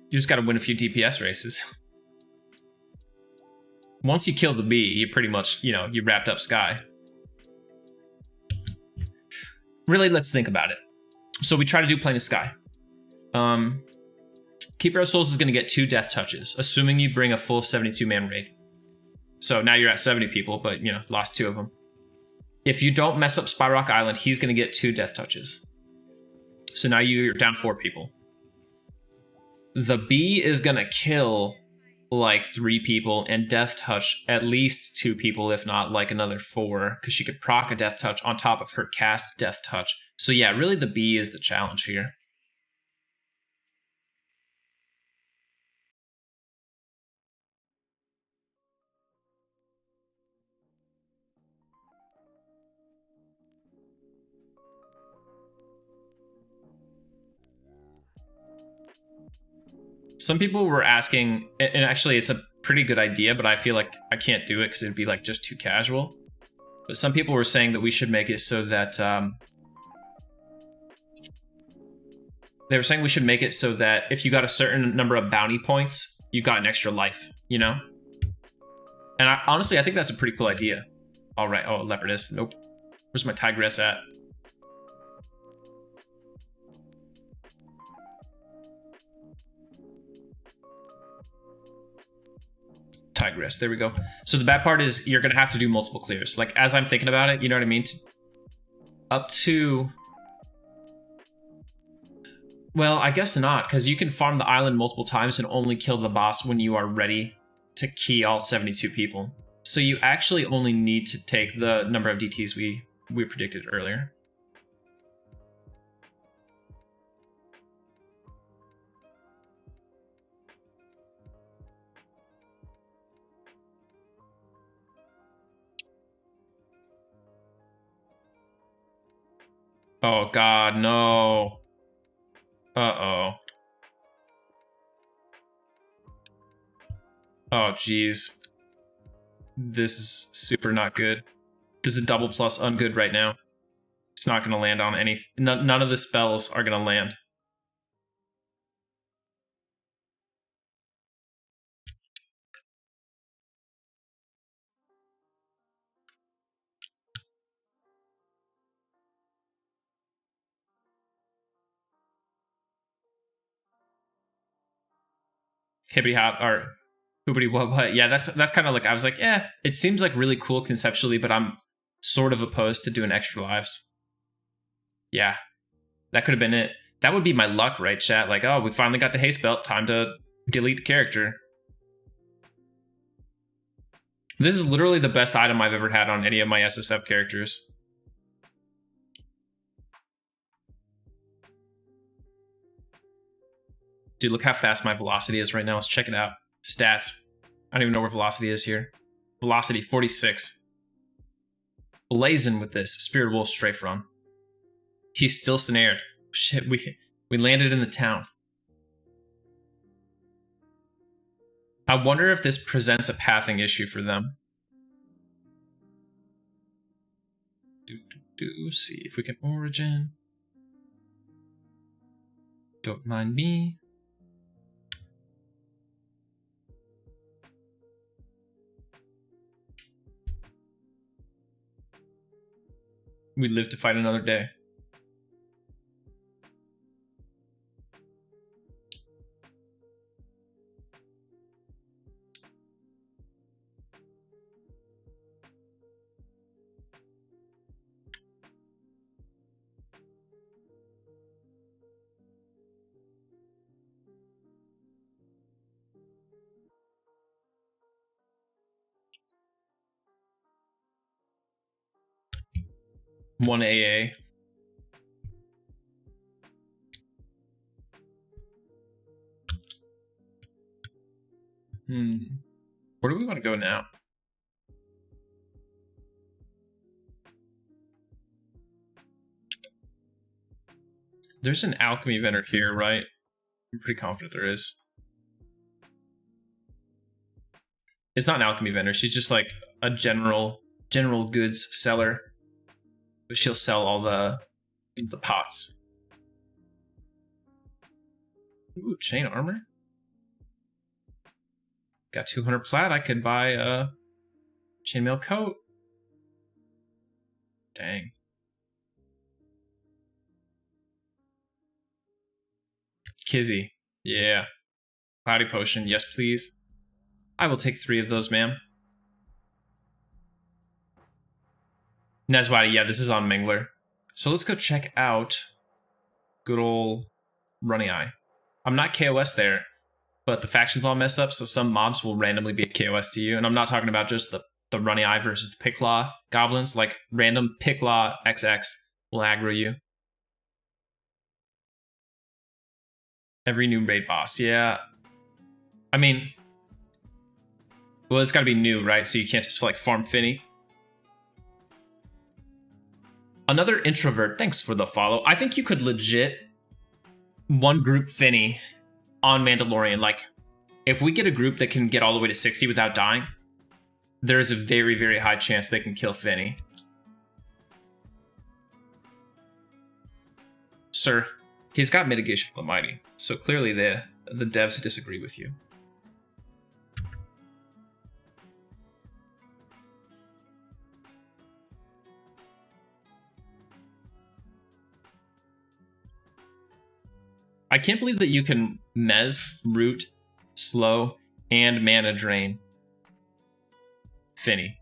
S1: You just got to win a few DPS races. Once you kill the bee, you pretty much, you know, you wrapped up Sky. Really, let's think about it. So we try to do Plane of Sky. Keeper of Souls is going to get 2 death touches, assuming you bring a full 72-man raid. So now you're at 70 people, but, you know, lost 2 of them. If you don't mess up Spyrock Island, he's going to get 2 death touches. So now you're down 4 people. The bee is going to kill like 3 people and death touch at least 2 people, if not like another 4, because she could proc a death touch on top of her cast death touch. So yeah, really the bee is the challenge here. Some people were asking, and actually it's a pretty good idea, but I feel like I can't do it because it'd be like just too casual. But some people were saying that we should make it so that they were saying we should make it so that if you got a certain number of bounty points, you got an extra life, you know? And honestly, I think that's a pretty cool idea. All right. Oh, Leopardess. Nope. Where's my Tigress at? Tigress, there we go. So the bad part is you're gonna have to do multiple clears. Like, as I'm thinking about it, you know what I mean? Up to... Well, I guess not, because you can farm the island multiple times and only kill the boss when you are ready to key all 72 people. So you actually only need to take the number of DTs we predicted earlier. Oh god, no. Uh-oh. Oh, jeez. This is super not good. This is double plus ungood right now. It's not going to land on any... None of the spells are going to land. Hippity hop, or hoopity what? Yeah, that's kind of like, I was like, yeah, it seems like really cool conceptually, but I'm sort of opposed to doing extra lives. Yeah, that could have been it. That would be my luck, right, chat? Like, oh, we finally got the haste belt, time to delete the character. This is literally the best item I've ever had on any of my SSF characters. Dude, look how fast my velocity is right now. Let's check it out. Stats. I don't even know where velocity is here. Velocity, 46. Blazing with this. Spirit Wolf strafe run. He's still snared. Shit, we landed in the town. I wonder if this presents a pathing issue for them. See if we can origin. Don't mind me. We live to fight another day. One AA. Where do we want to go now? There's an alchemy vendor here, right? I'm pretty confident there is. It's not an alchemy vendor. She's just like a general goods seller. But she'll sell all the pots. Ooh, chain armor. Got 200 plat. I could buy a chainmail coat. Dang. Kizzy. Yeah. Cloudy potion. Yes, please. I will take 3 of those, ma'am. Nezwadi, yeah, this is on Mingler. So let's go check out good old Runny Eye. I'm not KOS there, but the faction's all messed up, so some mobs will randomly be KOS to you. And I'm not talking about just the Runny Eye versus the Picklaw goblins. Like, random Picklaw XX will aggro you. Every new raid boss, yeah. I mean, well, it's got to be new, right? So you can't just, like, farm Finny. Another introvert, thanks for the follow. I think you could legit one group Finny on Mandalorian. Like, if we get a group that can get all the way to 60 without dying, there's a very, very high chance they can kill Finny. Sir, he's got mitigation for the mighty, so clearly the devs disagree with you. I can't believe that you can mez, root, slow, and mana drain Finny.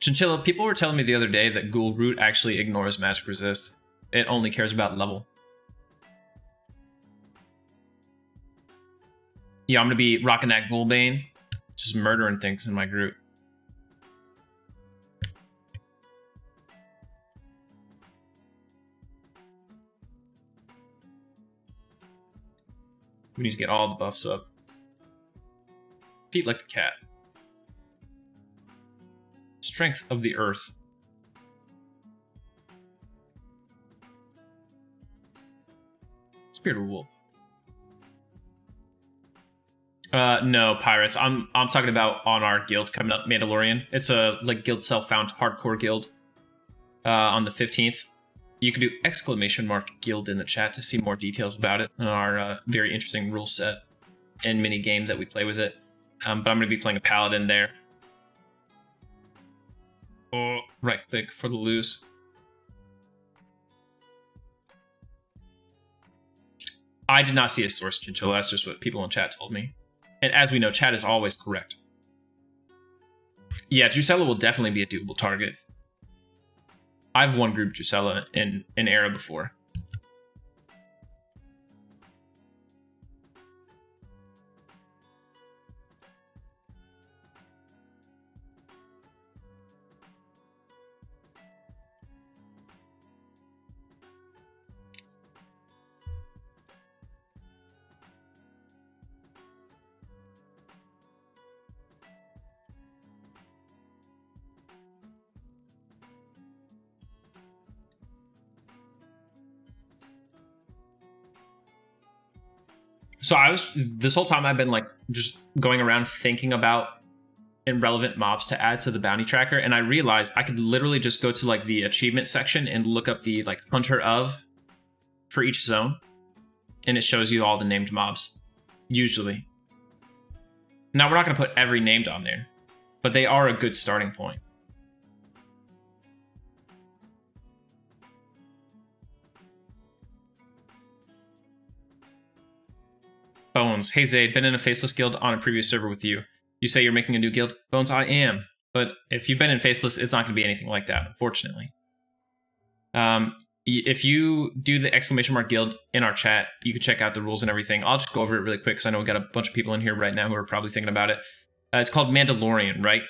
S1: Chinchilla, people were telling me the other day that Ghoul Root actually ignores magic resist. It only cares about level. Yeah, I'm going to be rocking that Ghoulbane, just murdering things in my group. We need to get all the buffs up. Feet like the cat. Strength of the earth. Spirit of Wolf. No, Pirates. I'm talking about on our guild coming up, Mandalorian. It's a like guild self-found hardcore guild. On the 15th. You can do !guild in the chat to see more details about it and our very interesting rule set and mini game that we play with it. But I'm going to be playing a paladin there. Oh, right click for the loose. I did not see a source, Chinchilla. That's just what people in chat told me. And as we know, chat is always correct. Yeah, Drusella will definitely be a doable target. I've won group Drusella in an era before. So this whole time I've been like just going around thinking about irrelevant mobs to add to the bounty tracker, and I realized I could literally just go to like the achievement section and look up the like hunter of for each zone, and it shows you all the named mobs, usually. Now we're not going to put every named on there, but they are a good starting point. Bones, hey Zaide, been in a Faceless guild on a previous server with you. You say you're making a new guild? Bones, I am. But if you've been in Faceless, it's not going to be anything like that, unfortunately. If you do the !guild in our chat, you can check out the rules and everything. I'll just go over it really quick because I know we've got a bunch of people in here right now who are probably thinking about it. It's called Mandalorian, right?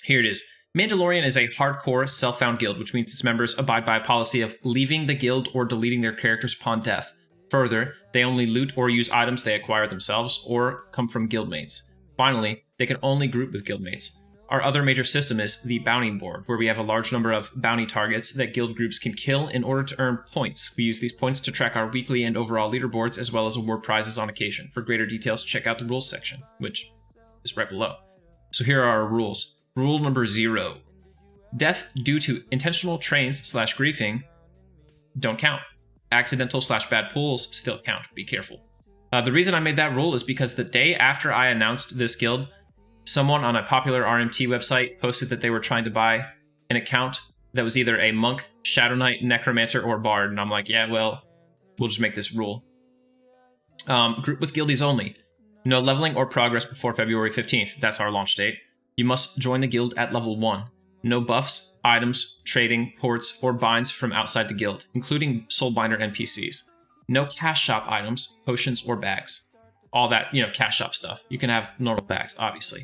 S1: Here it is. Mandalorian is a hardcore self-found guild, which means its members abide by a policy of leaving the guild or deleting their characters upon death. Further, they only loot or use items they acquire themselves or come from guildmates. Finally, they can only group with guildmates. Our other major system is the bounty board, where we have a large number of bounty targets that guild groups can kill in order to earn points. We use these points to track our weekly and overall leaderboards, as well as award prizes on occasion. For greater details, check out the rules section, which is right below. So here are our rules. Rule number 0. Death due to intentional trains/griefing don't count. Accidental/bad pulls still count. Be careful. The reason I made that rule is because the day after I announced this guild, someone on a popular RMT website posted that they were trying to buy an account that was either a monk, shadow knight, necromancer, or bard. And I'm like, yeah, well, we'll just make this rule. Group with guildies only. No leveling or progress before February 15th. That's our launch date. You must join the guild at level 1. No buffs, items, trading, ports, or binds from outside the guild, including soulbinder NPCs. No cash shop items, potions, or bags. All that, cash shop stuff. You can have normal bags, obviously.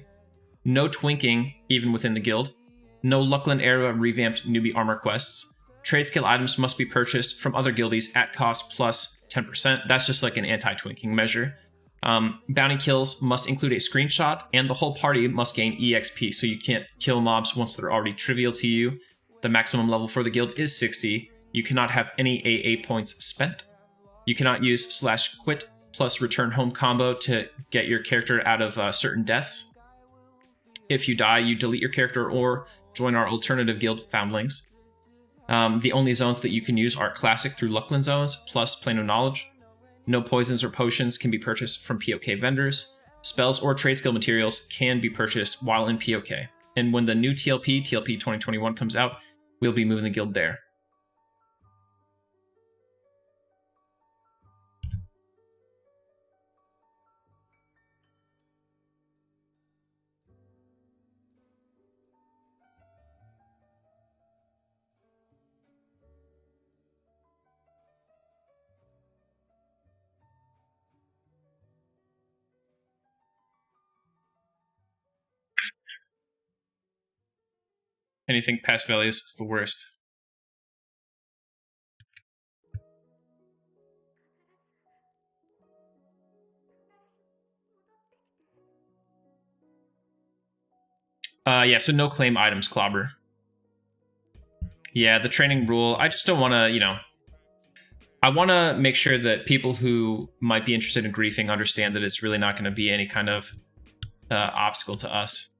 S1: No twinking, even within the guild. No Luckland era revamped newbie armor quests. Trade skill items must be purchased from other guildies at cost plus 10%. That's just like an anti-twinking measure. Bounty kills must include a screenshot, and the whole party must gain EXP, so you can't kill mobs once they're already trivial to you. The maximum level for the guild is 60. You cannot have any AA points spent. You cannot use /quit plus return home combo to get your character out of certain deaths. If you die, you delete your character or join our alternative guild, Foundlings. The only zones that you can use are classic through Luckland zones plus Plane of Knowledge. No poisons or potions can be purchased from POK vendors. Spells or trade skill materials can be purchased while in POK. And when the new TLP 2021 comes out, we'll be moving the guild there. Anything past Velius is the worst. Yeah, so no claim items, Clobber. Yeah, the training rule. I just don't want to, you know... I want to make sure that people who might be interested in griefing understand that it's really not going to be any kind of obstacle to us.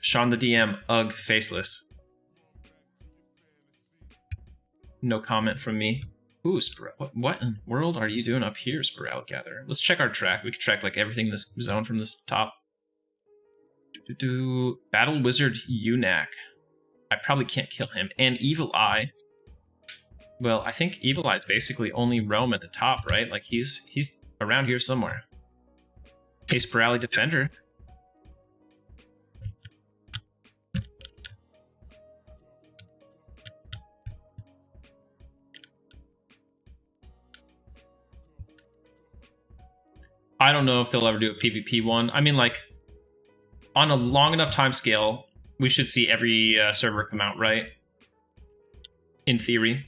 S1: Sean the DM, ugh, faceless. No comment from me. Ooh, what in the world are you doing up here, Spiral Gatherer? Let's check our track. We can track like everything in this zone from this top. Battle Wizard Unak. I probably can't kill him. And Evil Eye. Well, I think Evil Eye basically only roam at the top, right? Like he's around here somewhere. Hey, Spirally Defender. I don't know if they'll ever do a PvP one. I mean, like, on a long enough time scale, we should see every server come out, right? In theory.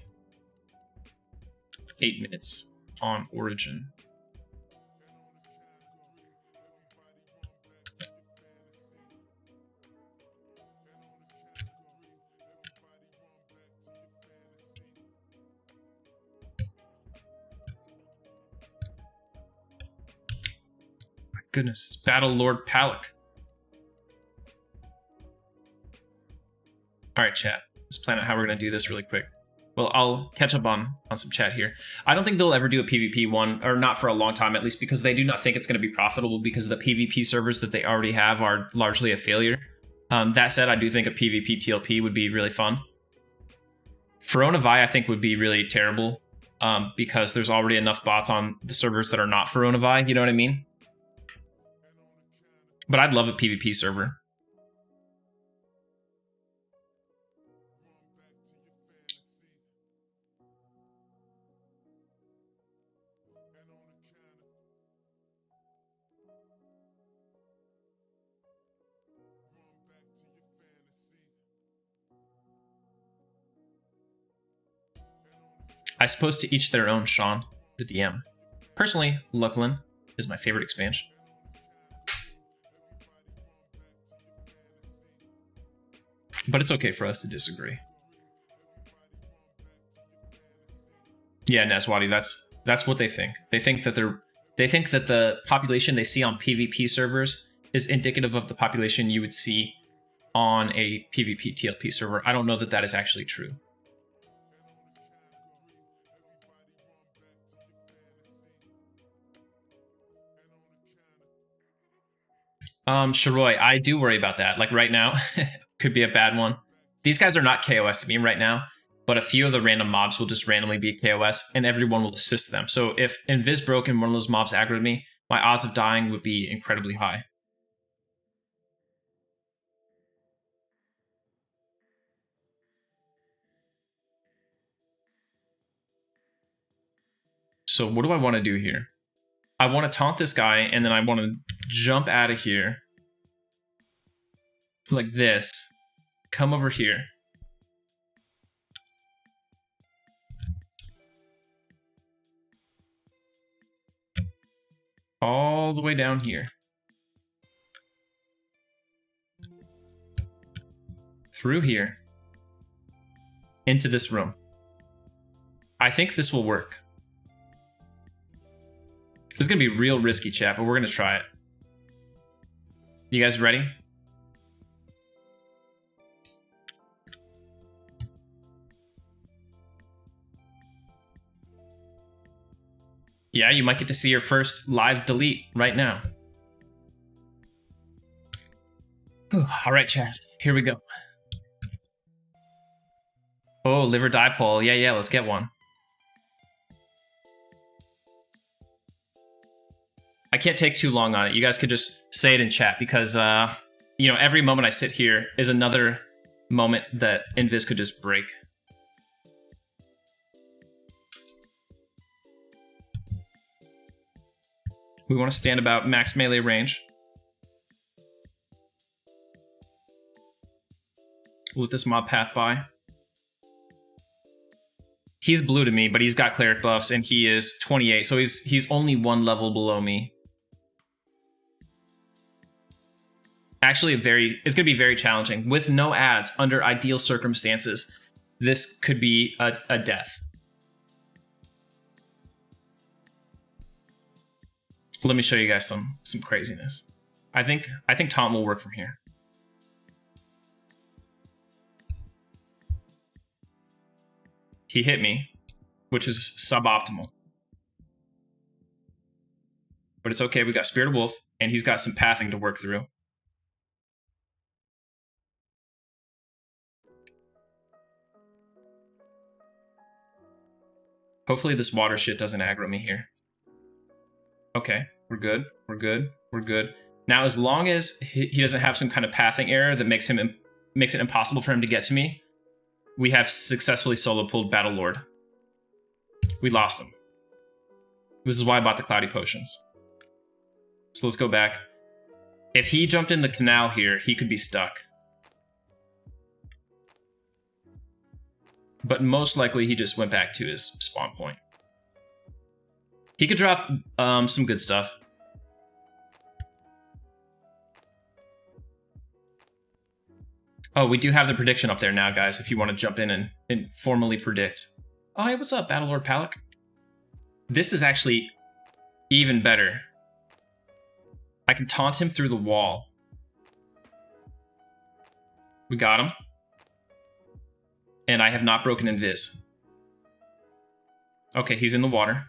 S1: 8 minutes on Origin. My goodness, it's Battle Lord Palak. Alright, chat. Let's plan out how we're going to do this really quick. Well, I'll catch up on some chat here. I don't think they'll ever do a PvP one, or not for a long time at least, because they do not think it's going to be profitable because the PvP servers that they already have are largely a failure. That said, I do think a PvP TLP would be really fun. Verona Vi, I think, would be really terrible because there's already enough bots on the servers that are not Verona Vi, you know what I mean? But I'd love a PvP server. I suppose to each their own, Sean, the DM. Personally, Lucklin is my favorite expansion. But it's okay for us to disagree. Yeah, Neswati, that's what they think. They think that the population they see on PvP servers is indicative of the population you would see on a PvP TLP server. I don't know that that is actually true. Sharoi, I do worry about that. Like right now, could be a bad one. These guys are not KOS to me right now, but a few of the random mobs will just randomly be KOS, and everyone will assist them. So if Invis broke and one of those mobs aggroed me, my odds of dying would be incredibly high. So what do I want to do here? I want to taunt this guy, and then I want to jump out of here. Like this. Come over here. All the way down here. Through here. Into this room. I think this will work. This is going to be real risky, chat, but we're going to try it. You guys ready? Yeah, you might get to see your first live delete right now. Whew. All right, chat. Here we go. Oh, liver dipole. Yeah, let's get one. I can't take too long on it. You guys could just say it in chat because, you know, every moment I sit here is another moment that Invis could just break. We want to stand about max melee range. We'll let this mob path by. He's blue to me, but he's got cleric buffs, and he is 28, so he's only one level below me. Actually, it's going to be very challenging. With no ads, under ideal circumstances, this could be a death. Let me show you guys some craziness. I think taunt will work from here. He hit me, which is suboptimal. But it's okay, we got Spirit of Wolf, and he's got some pathing to work through. Hopefully this water shit doesn't aggro me here. Okay, we're good. Now, as long as he doesn't have some kind of pathing error that makes it impossible for him to get to me, we have successfully solo pulled Battle Lord. We lost him. This is why I bought the Cloudy Potions. So let's go back. If he jumped in the canal here, he could be stuck. But most likely he just went back to his spawn point. He could drop some good stuff. Oh, we do have the prediction up there now, guys, if you want to jump in and formally predict. Oh, hey, what's up, Battlelord Palak? This is actually even better. I can taunt him through the wall. We got him. And I have not broken Invis. Okay, he's in the water.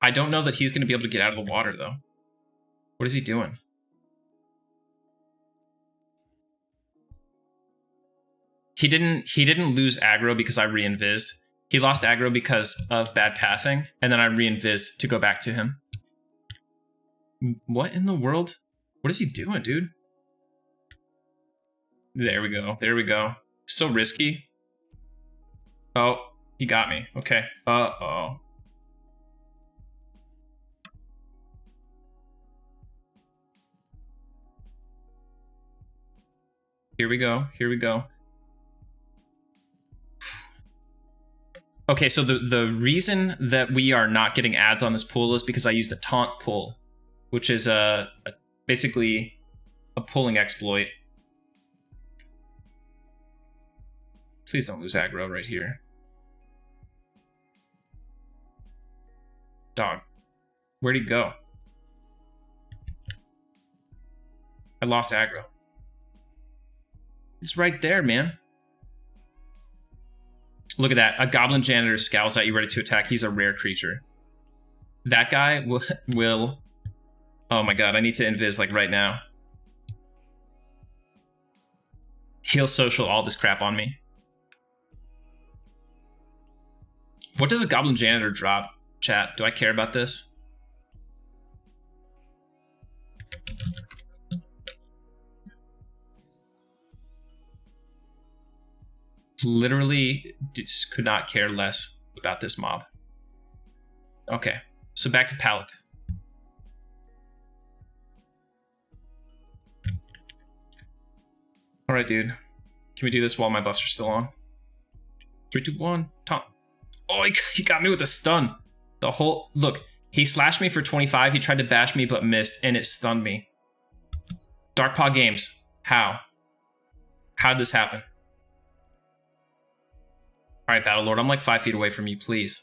S1: I don't know that he's going to be able to get out of the water, though. What is he doing? He didn't lose aggro because I re-invised. He lost aggro because of bad pathing, and then I re-invised to go back to him. What in the world? What is he doing, dude? There we go. So risky. Oh, he got me. Okay. Uh-oh. Here we go. Okay, so the reason that we are not getting ads on this pool is because I used a taunt pull, which is basically a pulling exploit. Please don't lose aggro right here. Dog. Where'd he go? I lost aggro. It's right there, man. Look at that. A Goblin Janitor scowls at you ready to attack. He's a rare creature. That guy will... Oh my god, I need to invis like right now. He'll social all this crap on me. What does a Goblin Janitor drop, chat? Do I care about this? Literally just could not care less about this mob. Okay, so back to Pallet. Alright, dude. Can we do this while my buffs are still on? 3, 2, 1, taunt. Oh, he got me with a stun. The whole... Look, he slashed me for 25. He tried to bash me but missed, and it stunned me. Darkpaw Games. How? How did this happen? Alright, Battlelord, I'm like 5 feet away from you, please.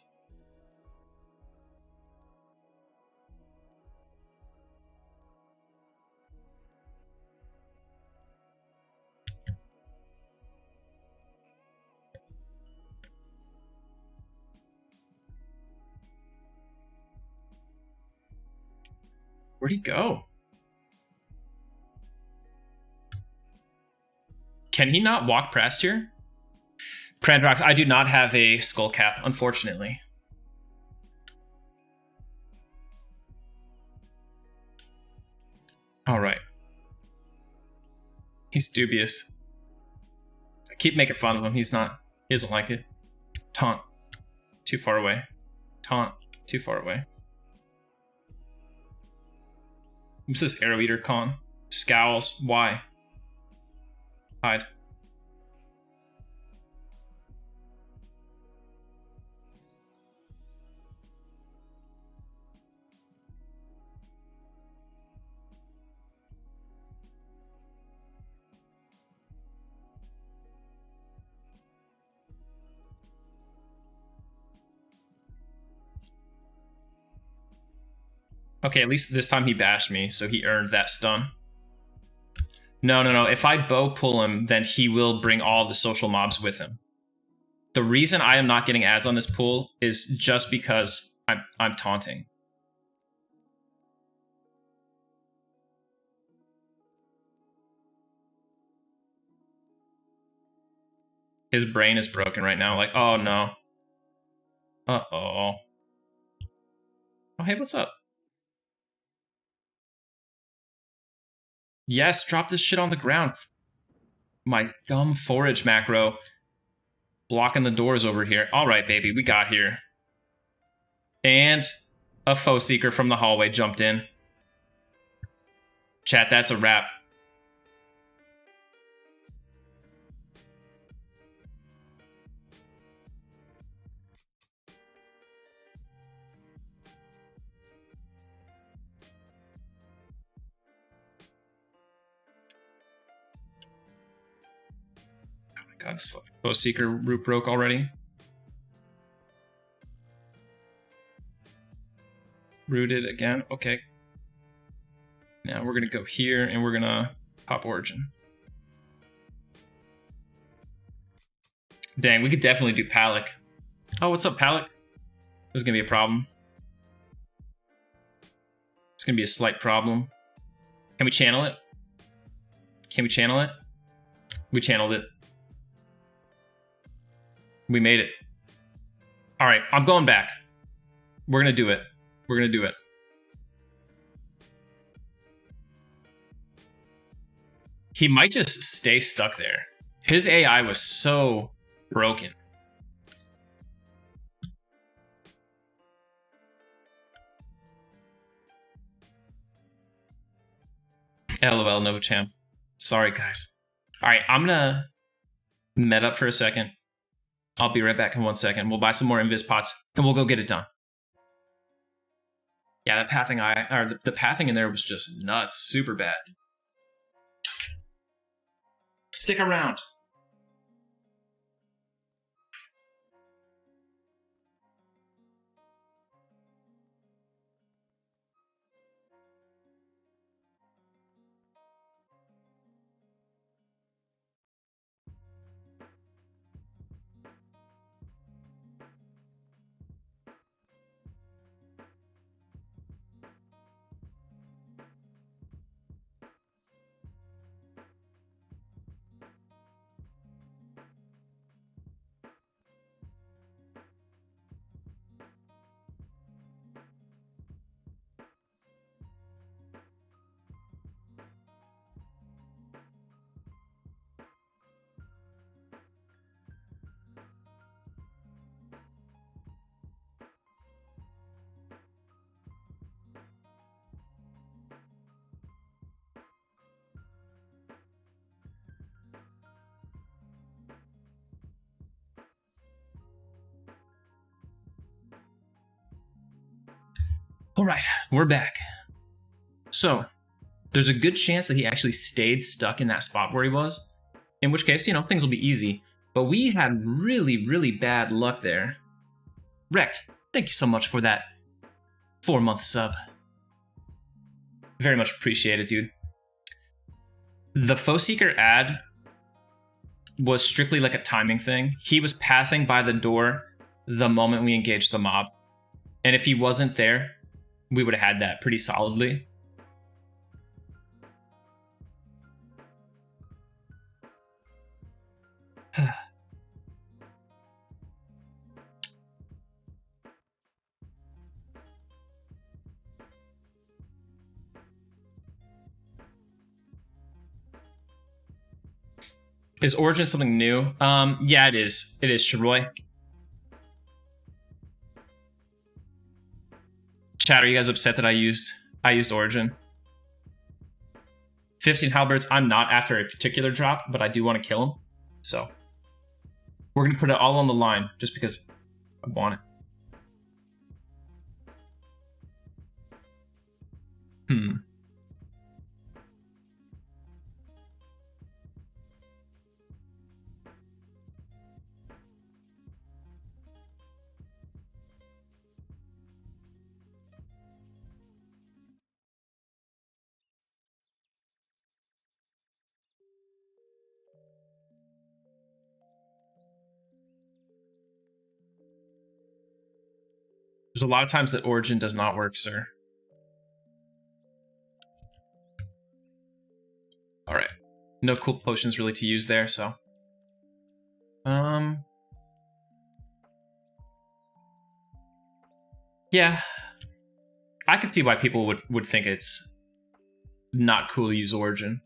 S1: Where'd he go? Can he not walk past here? Prandrox, I do not have a skull cap, unfortunately. All right. He's dubious. I keep making fun of him. He doesn't like it. Taunt. Too far away. Taunt. Too far away. What's this Arrow Eater con? Scowls. Why? Hide. Okay, at least this time he bashed me, so he earned that stun. No. If I bow pull him, then he will bring all the social mobs with him. The reason I am not getting ads on this pool is just because I'm taunting. His brain is broken right now. Like, oh no. Uh-oh. Oh, hey, what's up? Yes, drop this shit on the ground. My dumb forage macro blocking the doors over here. All right, baby, we got here. And a foe seeker from the hallway jumped in. Chat, that's a wrap. God, this foe seeker root broke already. Rooted again. Okay. Now we're gonna go here and we're gonna pop origin. Dang, we could definitely do Palik. Oh, what's up, Palik? This is gonna be a problem. It's gonna be a slight problem. Can we channel it? Can we channel it? We channeled it. We made it. All right, I'm going back. We're gonna do it. We're gonna do it. He might just stay stuck there. His AI was so broken. LOL, no champ. Sorry, guys. All right, I'm gonna med up for a second. I'll be right back in 1 second. We'll buy some more invis pots and we'll go get it done. Yeah, that pathing the pathing in there was just nuts, super bad. Stick around. All right, we're back. So, there's a good chance that he actually stayed stuck in that spot where he was, in which case, things will be easy. But we had really, really bad luck there. Wrecked, thank you so much for that 4-month sub. Very much appreciated, dude. The foe seeker ad was strictly like a timing thing. He was pathing by the door the moment we engaged the mob. And if he wasn't there, we would have had that pretty solidly. Is Origin something new? Yeah, it is. It is, Shiroi. Chat, are you guys upset that I used Origin? 15 halberds. I'm not after a particular drop, but I do want to kill him. So we're gonna put it all on the line just because I want it. There's a lot of times that Origin does not work, sir. All right. No cool potions really to use there, so. Yeah. I could see why people would think it's not cool to use Origin.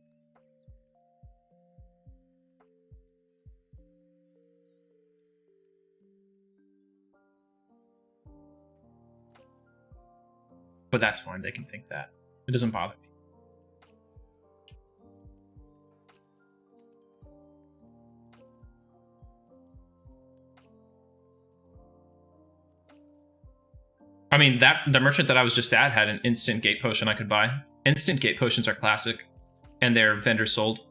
S1: But that's fine, they can think that. It doesn't bother me. I mean, the merchant that I was just at had an instant gate potion I could buy. Instant gate potions are classic, and they're vendor sold.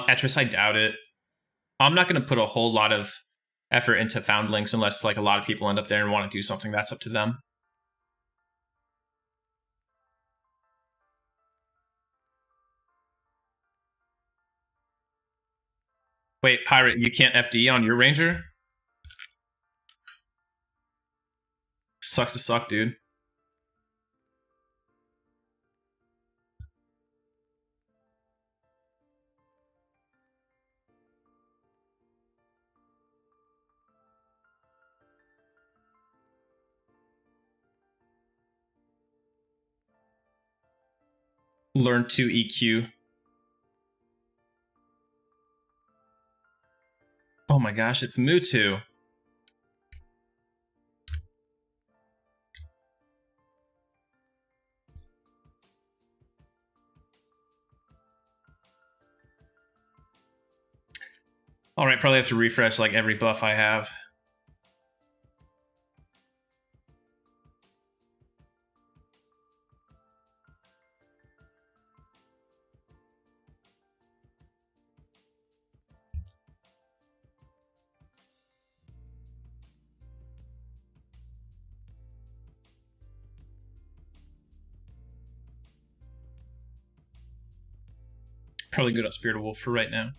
S1: Etris, I doubt it. I'm not going to put a whole lot of effort into foundlings unless like a lot of people end up there and want to do something. That's up to them. Wait, Pirate, you can't FD on your Ranger? Sucks to suck, dude. Learn to EQ. Oh my gosh, it's Mewtwo. Alright, probably have to refresh like every buff I have. Probably good on Spirit of Wolf for right now.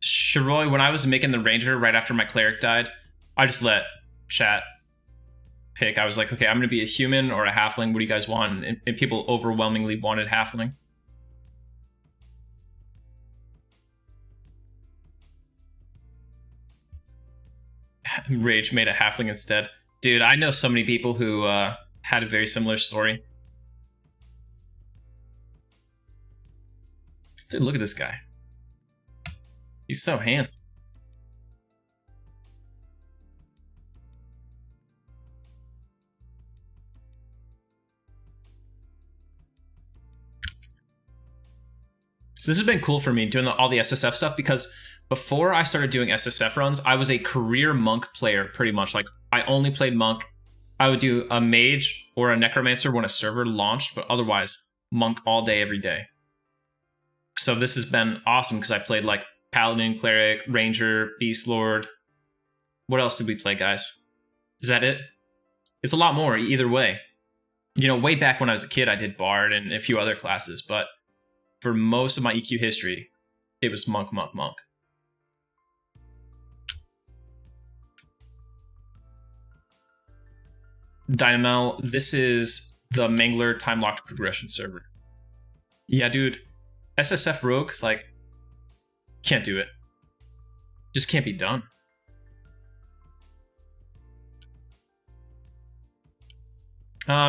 S1: Shiroi, when I was making the Ranger right after my Cleric died, I just let chat pick. I was like, okay, I'm going to be a human or a halfling. What do you guys want? And people overwhelmingly wanted halfling. Rage made a halfling instead. Dude, I know so many people who had a very similar story. Dude, look at this guy. He's so handsome. This has been cool for me doing all the SSF stuff because before I started doing SSF runs, I was a career monk player pretty much. Like I only played monk. I would do a mage or a necromancer when a server launched, but otherwise monk all day, every day. So this has been awesome because I played like Paladin, Cleric, Ranger, Beast Lord. What else did we play, guys? Is that it? It's a lot more either way. You know, way back when I was a kid, I did Bard and a few other classes, but for most of my EQ history, it was monk, monk, monk. Dynamel, this is the Mangler time-locked progression server. Yeah, dude. SSF Rogue, like, can't do it. Just can't be done.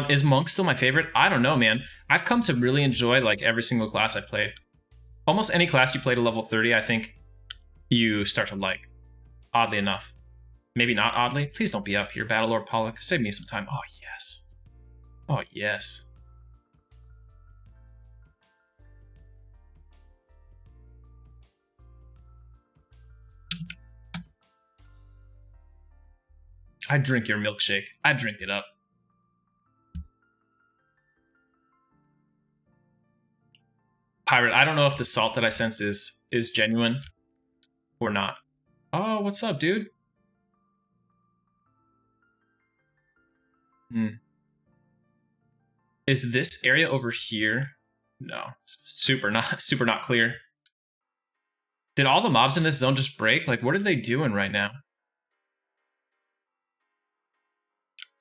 S1: Is Monk still my favorite? I don't know, man. I've come to really enjoy like every single class I played. Almost any class you play to level 30, I think you start to like. Oddly enough. Maybe not oddly. Please don't be up here, Battlelord Pollock. Save me some time. Oh, yes. Oh, yes. I'd drink your milkshake. I'd drink it up. Pirate, I don't know if the salt that I sense is genuine or not. Oh, what's up, dude? Is this area over here? No, super not clear. Did all the mobs in this zone just break? Like, what are they doing right now?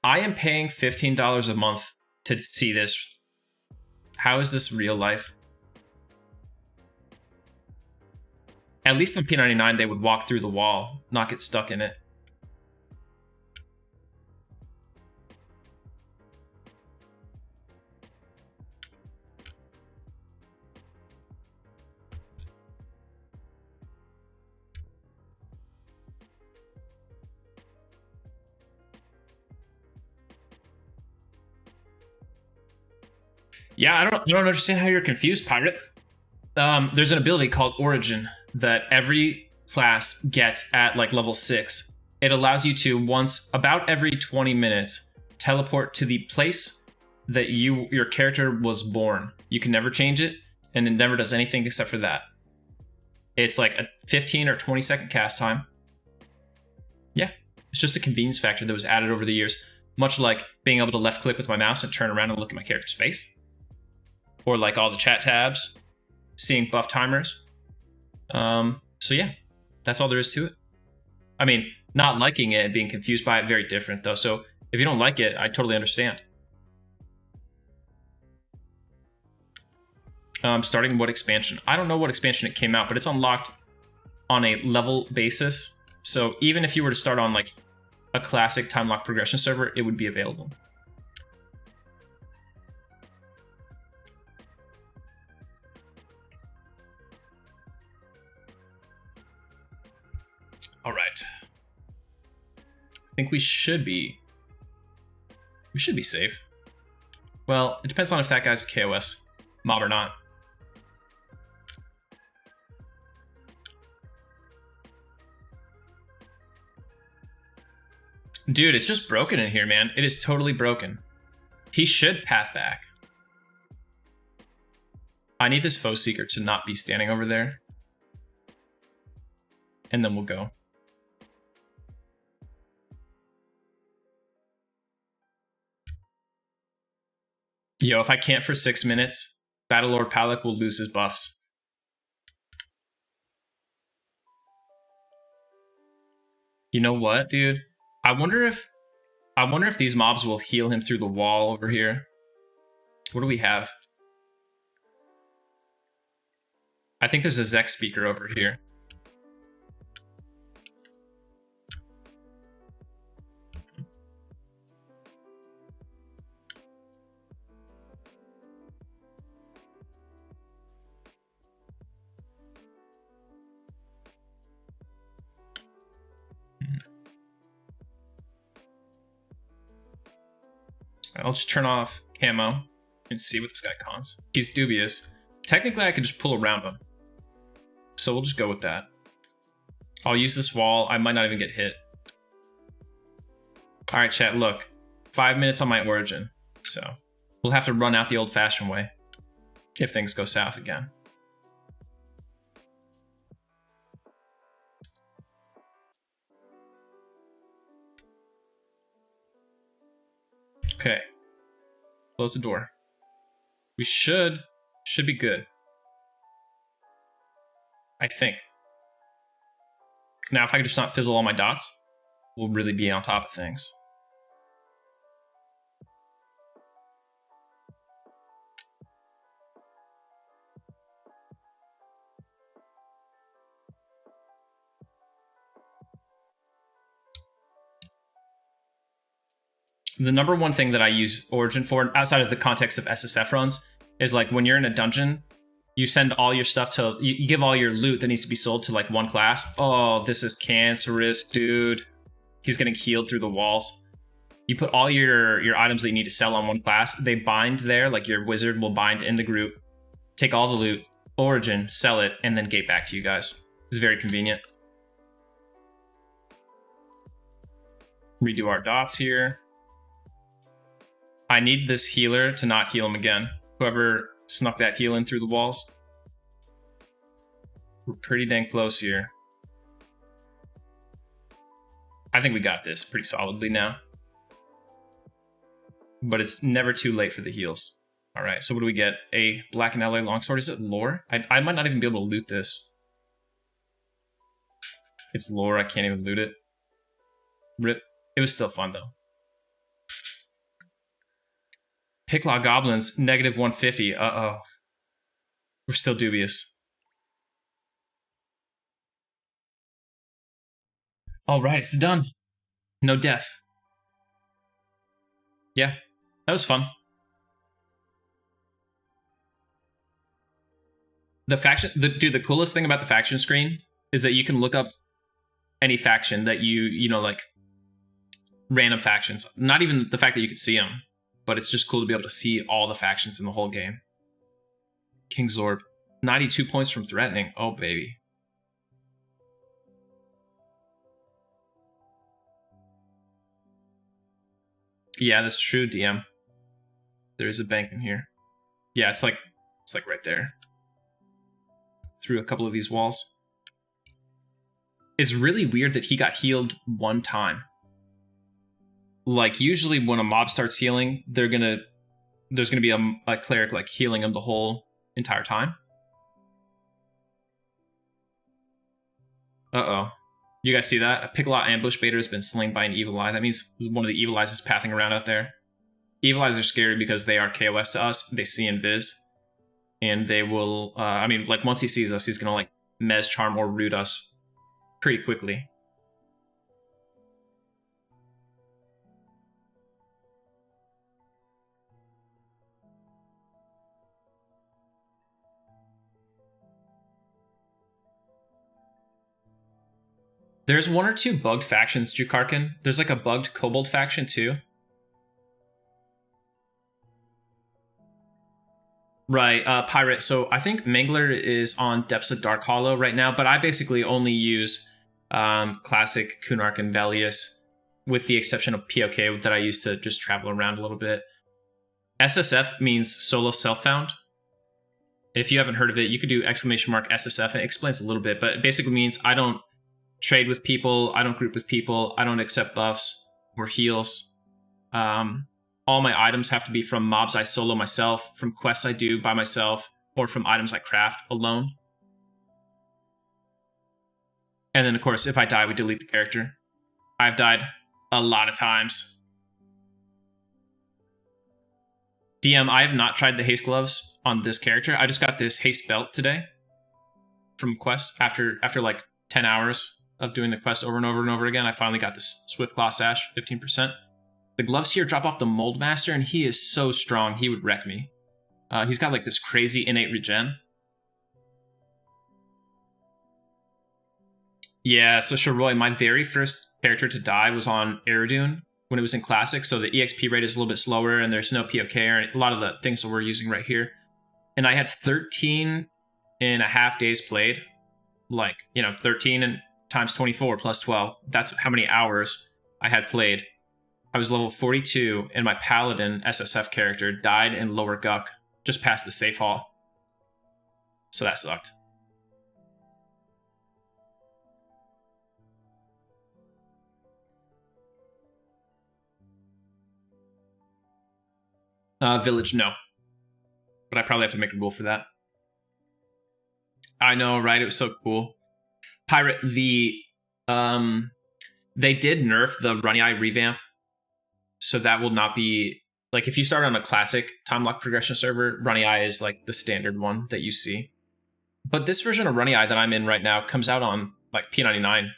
S1: I am paying $15 a month to see this. How is this real life? At least on P99, they would walk through the wall, not get stuck in it. Yeah, I don't understand how you're confused, Pirate. There's an ability called Origin that every class gets at like level 6. It allows you to once about every 20 minutes teleport to the place that your character was born. You can never change it, and it never does anything except for that. It's like a 15 or 20 second cast time. Yeah, it's just a convenience factor that was added over the years, much like being able to left click with my mouse and turn around and look at my character's face. Or like all the chat tabs, seeing buff timers. So yeah, that's all there is to it. I mean, not liking it and being confused by it, very different though. So if you don't like it, I totally understand. Starting what expansion? I don't know what expansion it came out, but it's unlocked on a level basis. So even if you were to start on like a classic time lock progression server, it would be available. All right. I think we should be safe. Well, it depends on if that guy's a KOS mob or not. Dude, it's just broken in here, man. It is totally broken. He should path back. I need this foe seeker to not be standing over there. And then we'll go. Yo, if I can't for 6 minutes, Battlelord Palak will lose his buffs. You know what, dude? I wonder if these mobs will heal him through the wall over here. What do we have? I think there's a Zex speaker over here. I'll just turn off camo and see what this guy cons. He's dubious. Technically, I could just pull around him. So we'll just go with that. I'll use this wall. I might not even get hit. All right, chat, look. 5 minutes on my origin. So we'll have to run out the old-fashioned way if things go south again. Okay. Close the door. We should be good. I think. Now, if I could just not fizzle all my dots, we'll really be on top of things. The number one thing that I use Origin for, outside of the context of SSF runs, is like when you're in a dungeon, you send all your stuff to, you give all your loot that needs to be sold to like one class. Oh, this is cancerous, dude. He's getting healed through the walls. You put all your items that you need to sell on one class. They bind there, like your wizard will bind in the group, take all the loot, Origin, sell it, and then gate back to you guys. It's very convenient. Redo our dots here. I need this healer to not heal him again. Whoever snuck that heal in through the walls. We're pretty dang close here. I think we got this pretty solidly now. But it's never too late for the heals. Alright, so what do we get? A Black and LA Longsword. Is it lore? I might not even be able to loot this. It's lore, I can't even loot it. Rip. It was still fun though. Picklaw Goblins, negative 150. Uh-oh. We're still dubious. Alright, it's done. No death. Yeah, that was fun. The faction, dude, the coolest thing about the faction screen is that you can look up any faction that you know, like random factions. Not even the fact that you can see them, but it's just cool to be able to see all the factions in the whole game. King's Orb, 92 points from threatening. Oh, baby. Yeah, that's true, DM. There is a bank in here. Yeah, it's like right there. Through a couple of these walls. It's really weird that he got healed one time. Like, usually when a mob starts healing, there's gonna be a cleric like healing him the whole entire time. Uh-oh. You guys see that? A Picklaw ambush baiter has been slain by an evil eye. That means one of the evil eyes is pathing around out there. Evil eyes are scary because they are KOS to us. They see invis. And they will, I mean, like once he sees us, he's gonna like mez charm or root us pretty quickly. There's one or two bugged factions, Jukarkin. There's like a bugged Kobold faction too. Right, Pirate. So I think Mangler is on Depths of Dark Hollow right now, but I basically only use classic Kunark and Velius, with the exception of POK that I use to just travel around a little bit. SSF means solo self-found. If you haven't heard of it, you could do !SSF. It explains a little bit, but it basically means I don't trade with people, I don't group with people, I don't accept buffs or heals. All my items have to be from mobs I solo myself, from quests I do by myself, or from items I craft alone. And then, of course, if I die, we delete the character. I've died a lot of times. DM, I have not tried the haste gloves on this character. I just got this haste belt today from quest. After like 10 hours of doing the quest over and over and over again, I finally got this Swift Claw Sash, 15%. The gloves here drop off the Mold Master, and he is so strong, he would wreck me. He's got like this crazy innate regen. Yeah, so Sharoy, my very first character to die was on Eridune when it was in Classic, so the EXP rate is a little bit slower, and there's no POK or a lot of the things that we're using right here. And I had 13 and a half days played. Like, 13 and times 24 plus 12. That's how many hours I had played. I was level 42, and my Paladin SSF character died in Lower Guck, just past the safe hall. So that sucked. Village, no. But I probably have to make a rule for that. I know, right? It was so cool. Pirate, they did nerf the Runny Eye revamp. So that will not be, like, if you start on a classic time lock progression server, Runny Eye is like the standard one that you see. But this version of Runny Eye that I'm in right now comes out on like P99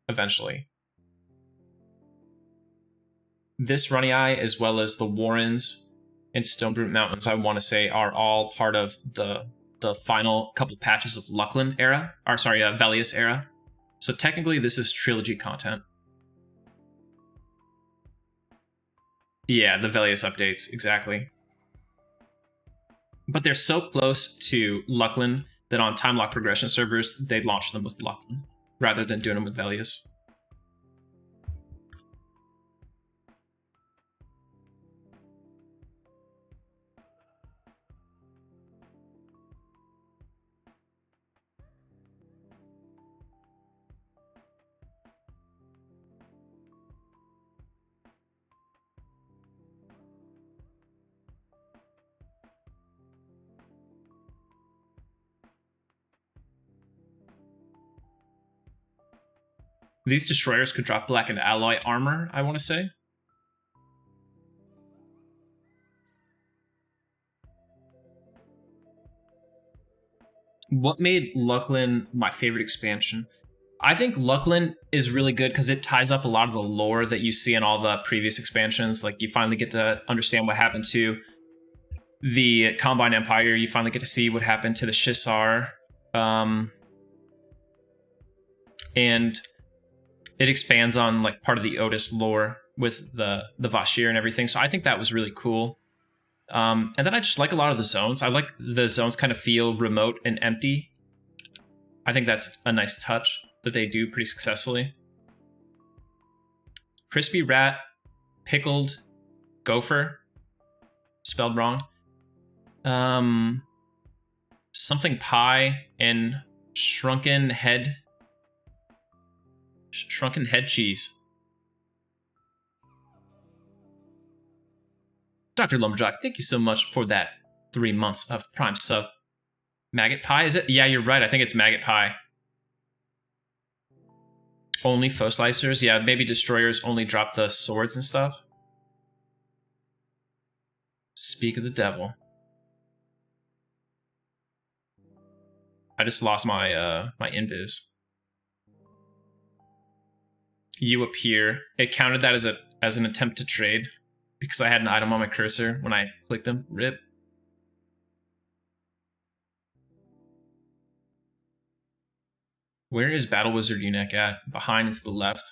S1: eventually. this Runny Eye, as well as the Warrens and Stonebrute Mountains, I want to say, are all part of the final couple patches of Luckland era, or sorry, Velius era. So technically, this is trilogy content. Yeah, the Velius updates, exactly. But they're so close to Luckland that on time lock progression servers, they launch them with Luckland rather than doing them with Velius. These destroyers could drop black and alloy armor, I want to say. What made Luckland my favorite expansion? I think Luckland is really good because it ties up a lot of the lore that you see in all the previous expansions. Like, you finally get to understand what happened to the Combine Empire. You finally get to see what happened to the Shisar. And it expands on like part of the Otis lore with the Vashir and everything. So I think that was really cool. And then I just like a lot of the zones. I like the zones kind of feel remote and empty. I think that's a nice touch that they do pretty successfully. Crispy Rat, Pickled Gopher, spelled wrong. Something Pie, and Shrunken Head Cheese. Dr. Lumberjack, thank you so much for that 3 months of Prime sub. Maggot Pie, is it? Yeah, you're right. I think it's Maggot Pie. Only foe slicers? Yeah, maybe destroyers only drop the swords and stuff. Speak of the devil. I just lost my my invis. You appear. It counted that as an attempt to trade because I had an item on my cursor when I clicked them. Rip. Where is Battle Wizard Eunuch at? Behind and to the left.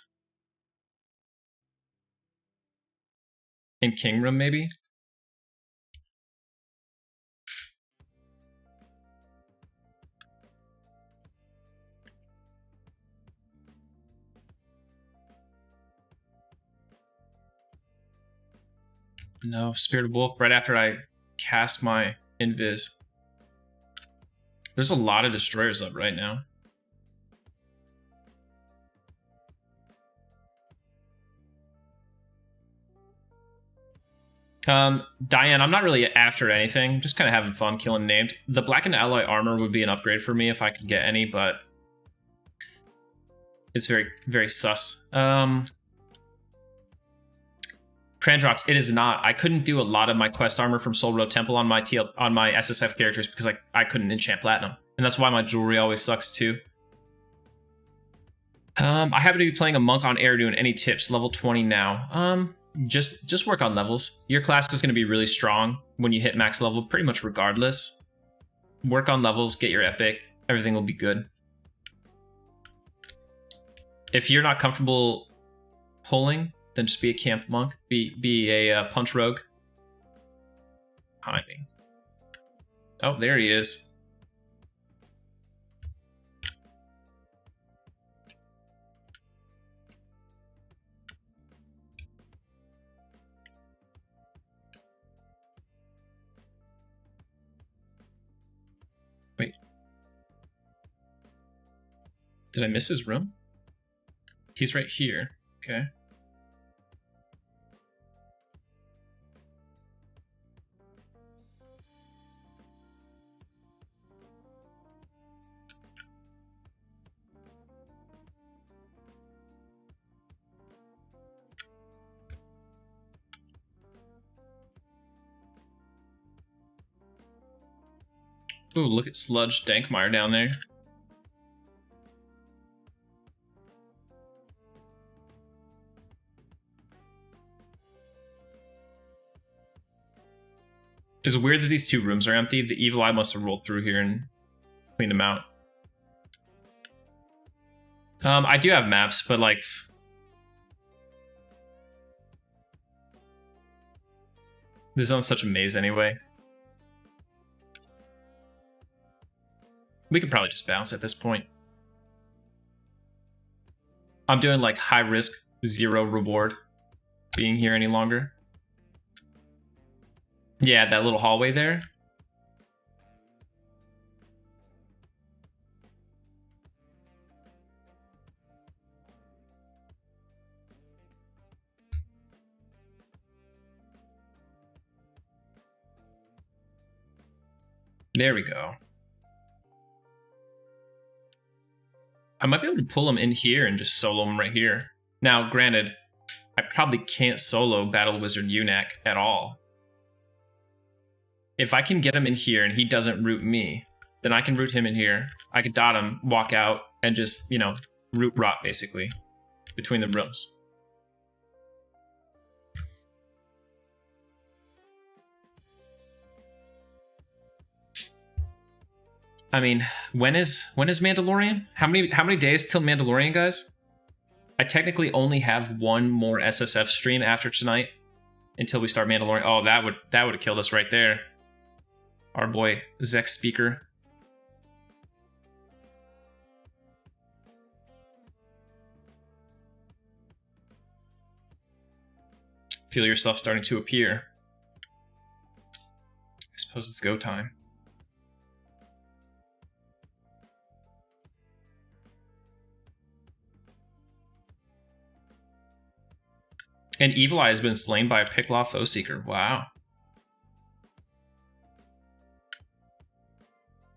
S1: In King Room, maybe? No, Spirit of Wolf, right after I cast my invis. There's a lot of destroyers up right now. Diane, I'm not really after anything. Just kind of having fun killing named. The Black and Alloy armor would be an upgrade for me if I could get any, but it's very, very sus. Prandrox, it is not. I couldn't do a lot of my quest armor from Soul Road Temple on my SSF characters because I couldn't enchant platinum, and that's why my jewelry always sucks too. I happen to be playing a monk on Eridu. Any tips? Level 20 now. Just work on levels. Your class is going to be really strong when you hit max level, pretty much regardless. Work on levels, get your epic. Everything will be good. If you're not comfortable pulling, then just be a camp monk. Be a punch rogue. Behind me. Oh, there he is. Wait. Did I miss his room? He's right here. Okay. Ooh, look at Sludge Dankmeyer down there. It's weird that these 2 rooms are empty. The evil eye must have rolled through here and cleaned them out. I do have maps, but like... This zone's such a maze anyway. We could probably just bounce at this point. I'm doing like high risk, 0 reward being here any longer. Yeah, that little hallway there. There we go. I might be able to pull him in here and just solo him right here. Now, granted, I probably can't solo Battle Wizard Unac at all. If I can get him in here and he doesn't root me, then I can root him in here. I could dot him, walk out, and just, you know, root rot, basically, between the rooms. I mean, when is Mandalorian? How many days till Mandalorian, guys? I technically only have 1 more SSF stream after tonight until we start Mandalorian. Oh, that would have killed us right there. Our boy Zek Speaker. Feel yourself starting to appear. I suppose it's go time. And Evil Eye has been slain by a Picklaw Foe Seeker. Wow.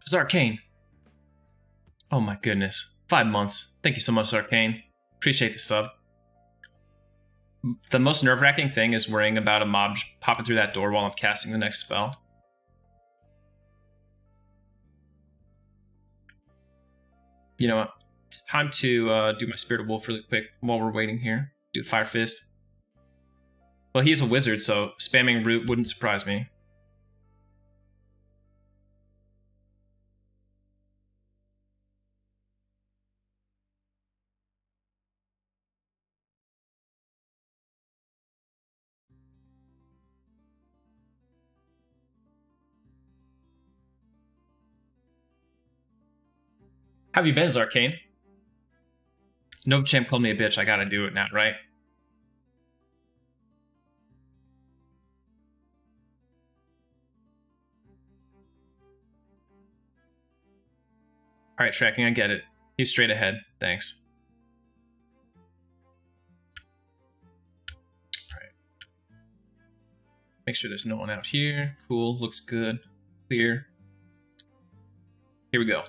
S1: Zarkane. Oh my goodness. 5 months. Thank you so much, Zarkane. Appreciate the sub. The most nerve-wracking thing is worrying about a mob popping through that door while I'm casting the next spell. You know what? It's time to do my Spirit of Wolf really quick while we're waiting here. Do Fire Fist. Well, he's a wizard, so spamming root wouldn't surprise me. How have you been, Zarkane? No champ called me a bitch. I gotta do it now, right? Alright, tracking, I get it. He's straight ahead. Thanks. Alright. Make sure there's no one out here. Cool, looks good. Clear. Here we go.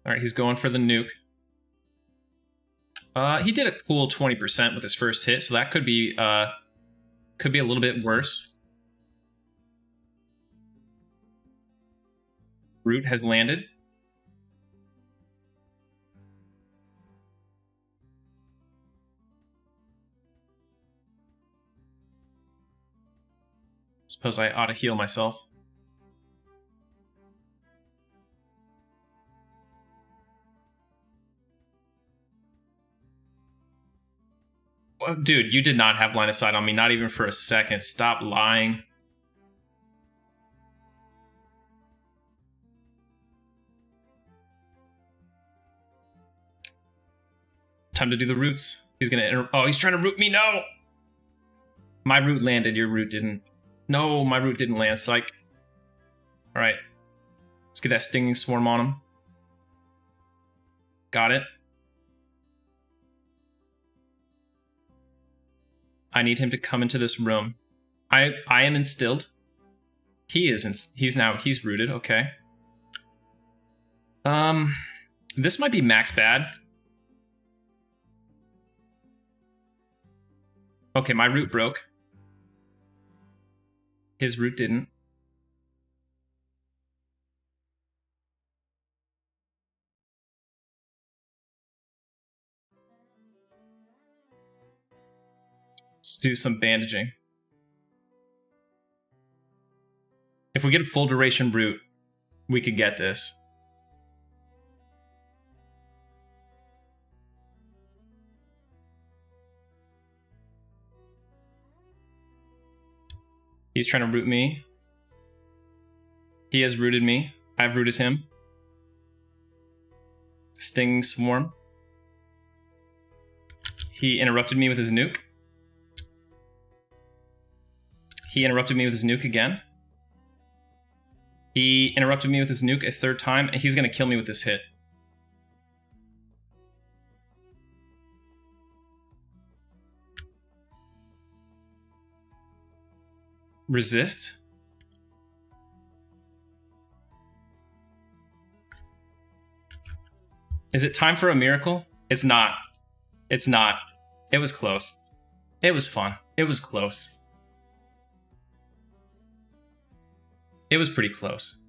S1: Alright, he's going for the nuke. He did a cool 20% with his first hit, so that could be a little bit worse. Root has landed. Suppose I ought to heal myself. Dude, you did not have line of sight on me, not even for a second. Stop lying. Time to do the roots. He's gonna oh, he's trying to root me. No! My root landed, your root didn't. No, my root didn't land, psych. Alright. Let's get that stinging swarm on him. Got it. I need him to come into this room. I am instilled. He's rooted, okay. This might be max bad. Okay, my root broke. His root didn't. Let's do some bandaging. If we get a full duration root, we could get this. He's trying to root me. He has rooted me. I've rooted him. Sting Swarm. He interrupted me with his nuke. He interrupted me with his nuke again. He interrupted me with his nuke a third time, and he's going to kill me with this hit. Resist. Is it time for a miracle? It's not. It's not. It was close. It was fun. It was close. It was pretty close.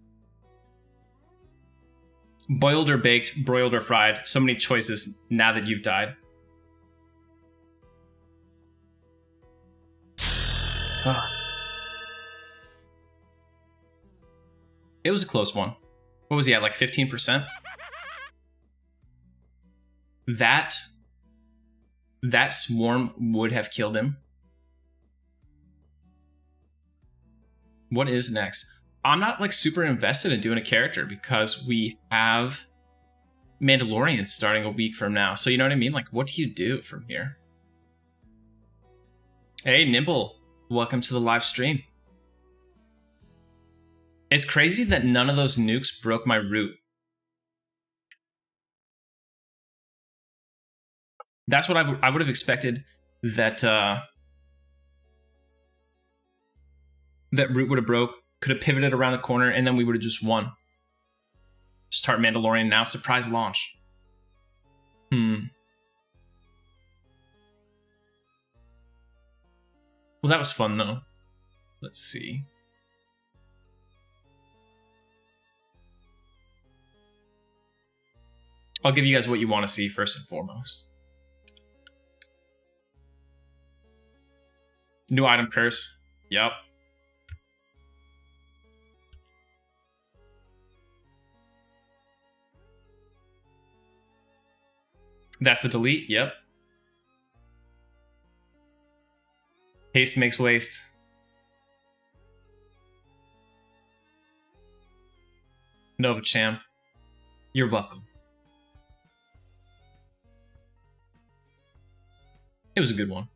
S1: Boiled or baked, broiled or fried. So many choices now that you've died. It was a close one. What was he at, like 15%? That swarm would have killed him. What is next? I'm not like super invested in doing a character because we have Mandalorians starting a week from now. So you know what I mean? Like, what do you do from here? Hey, Nimble. Welcome to the live stream. It's crazy that none of those nukes broke my root. That's what I would have expected, that that root would have broke, could have pivoted around the corner, and then we would have just won. Start Mandalorian now, surprise launch. Well, that was fun though. Let's see. I'll give you guys what you want to see first and foremost. New item curse. Yep. That's the delete. Yep. Haste makes waste. Nova Cham. You're welcome. It was a good one.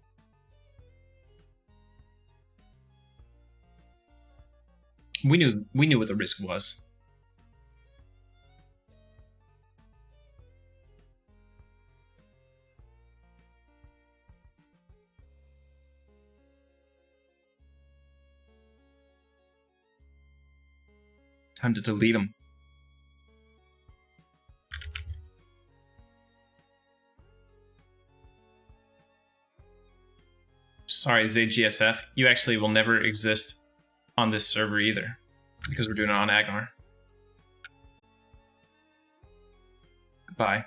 S1: We knew what the risk was. Time to delete them. Sorry, Zaide GSF. You actually will never exist on this server either, because we're doing it on Agnar. Goodbye.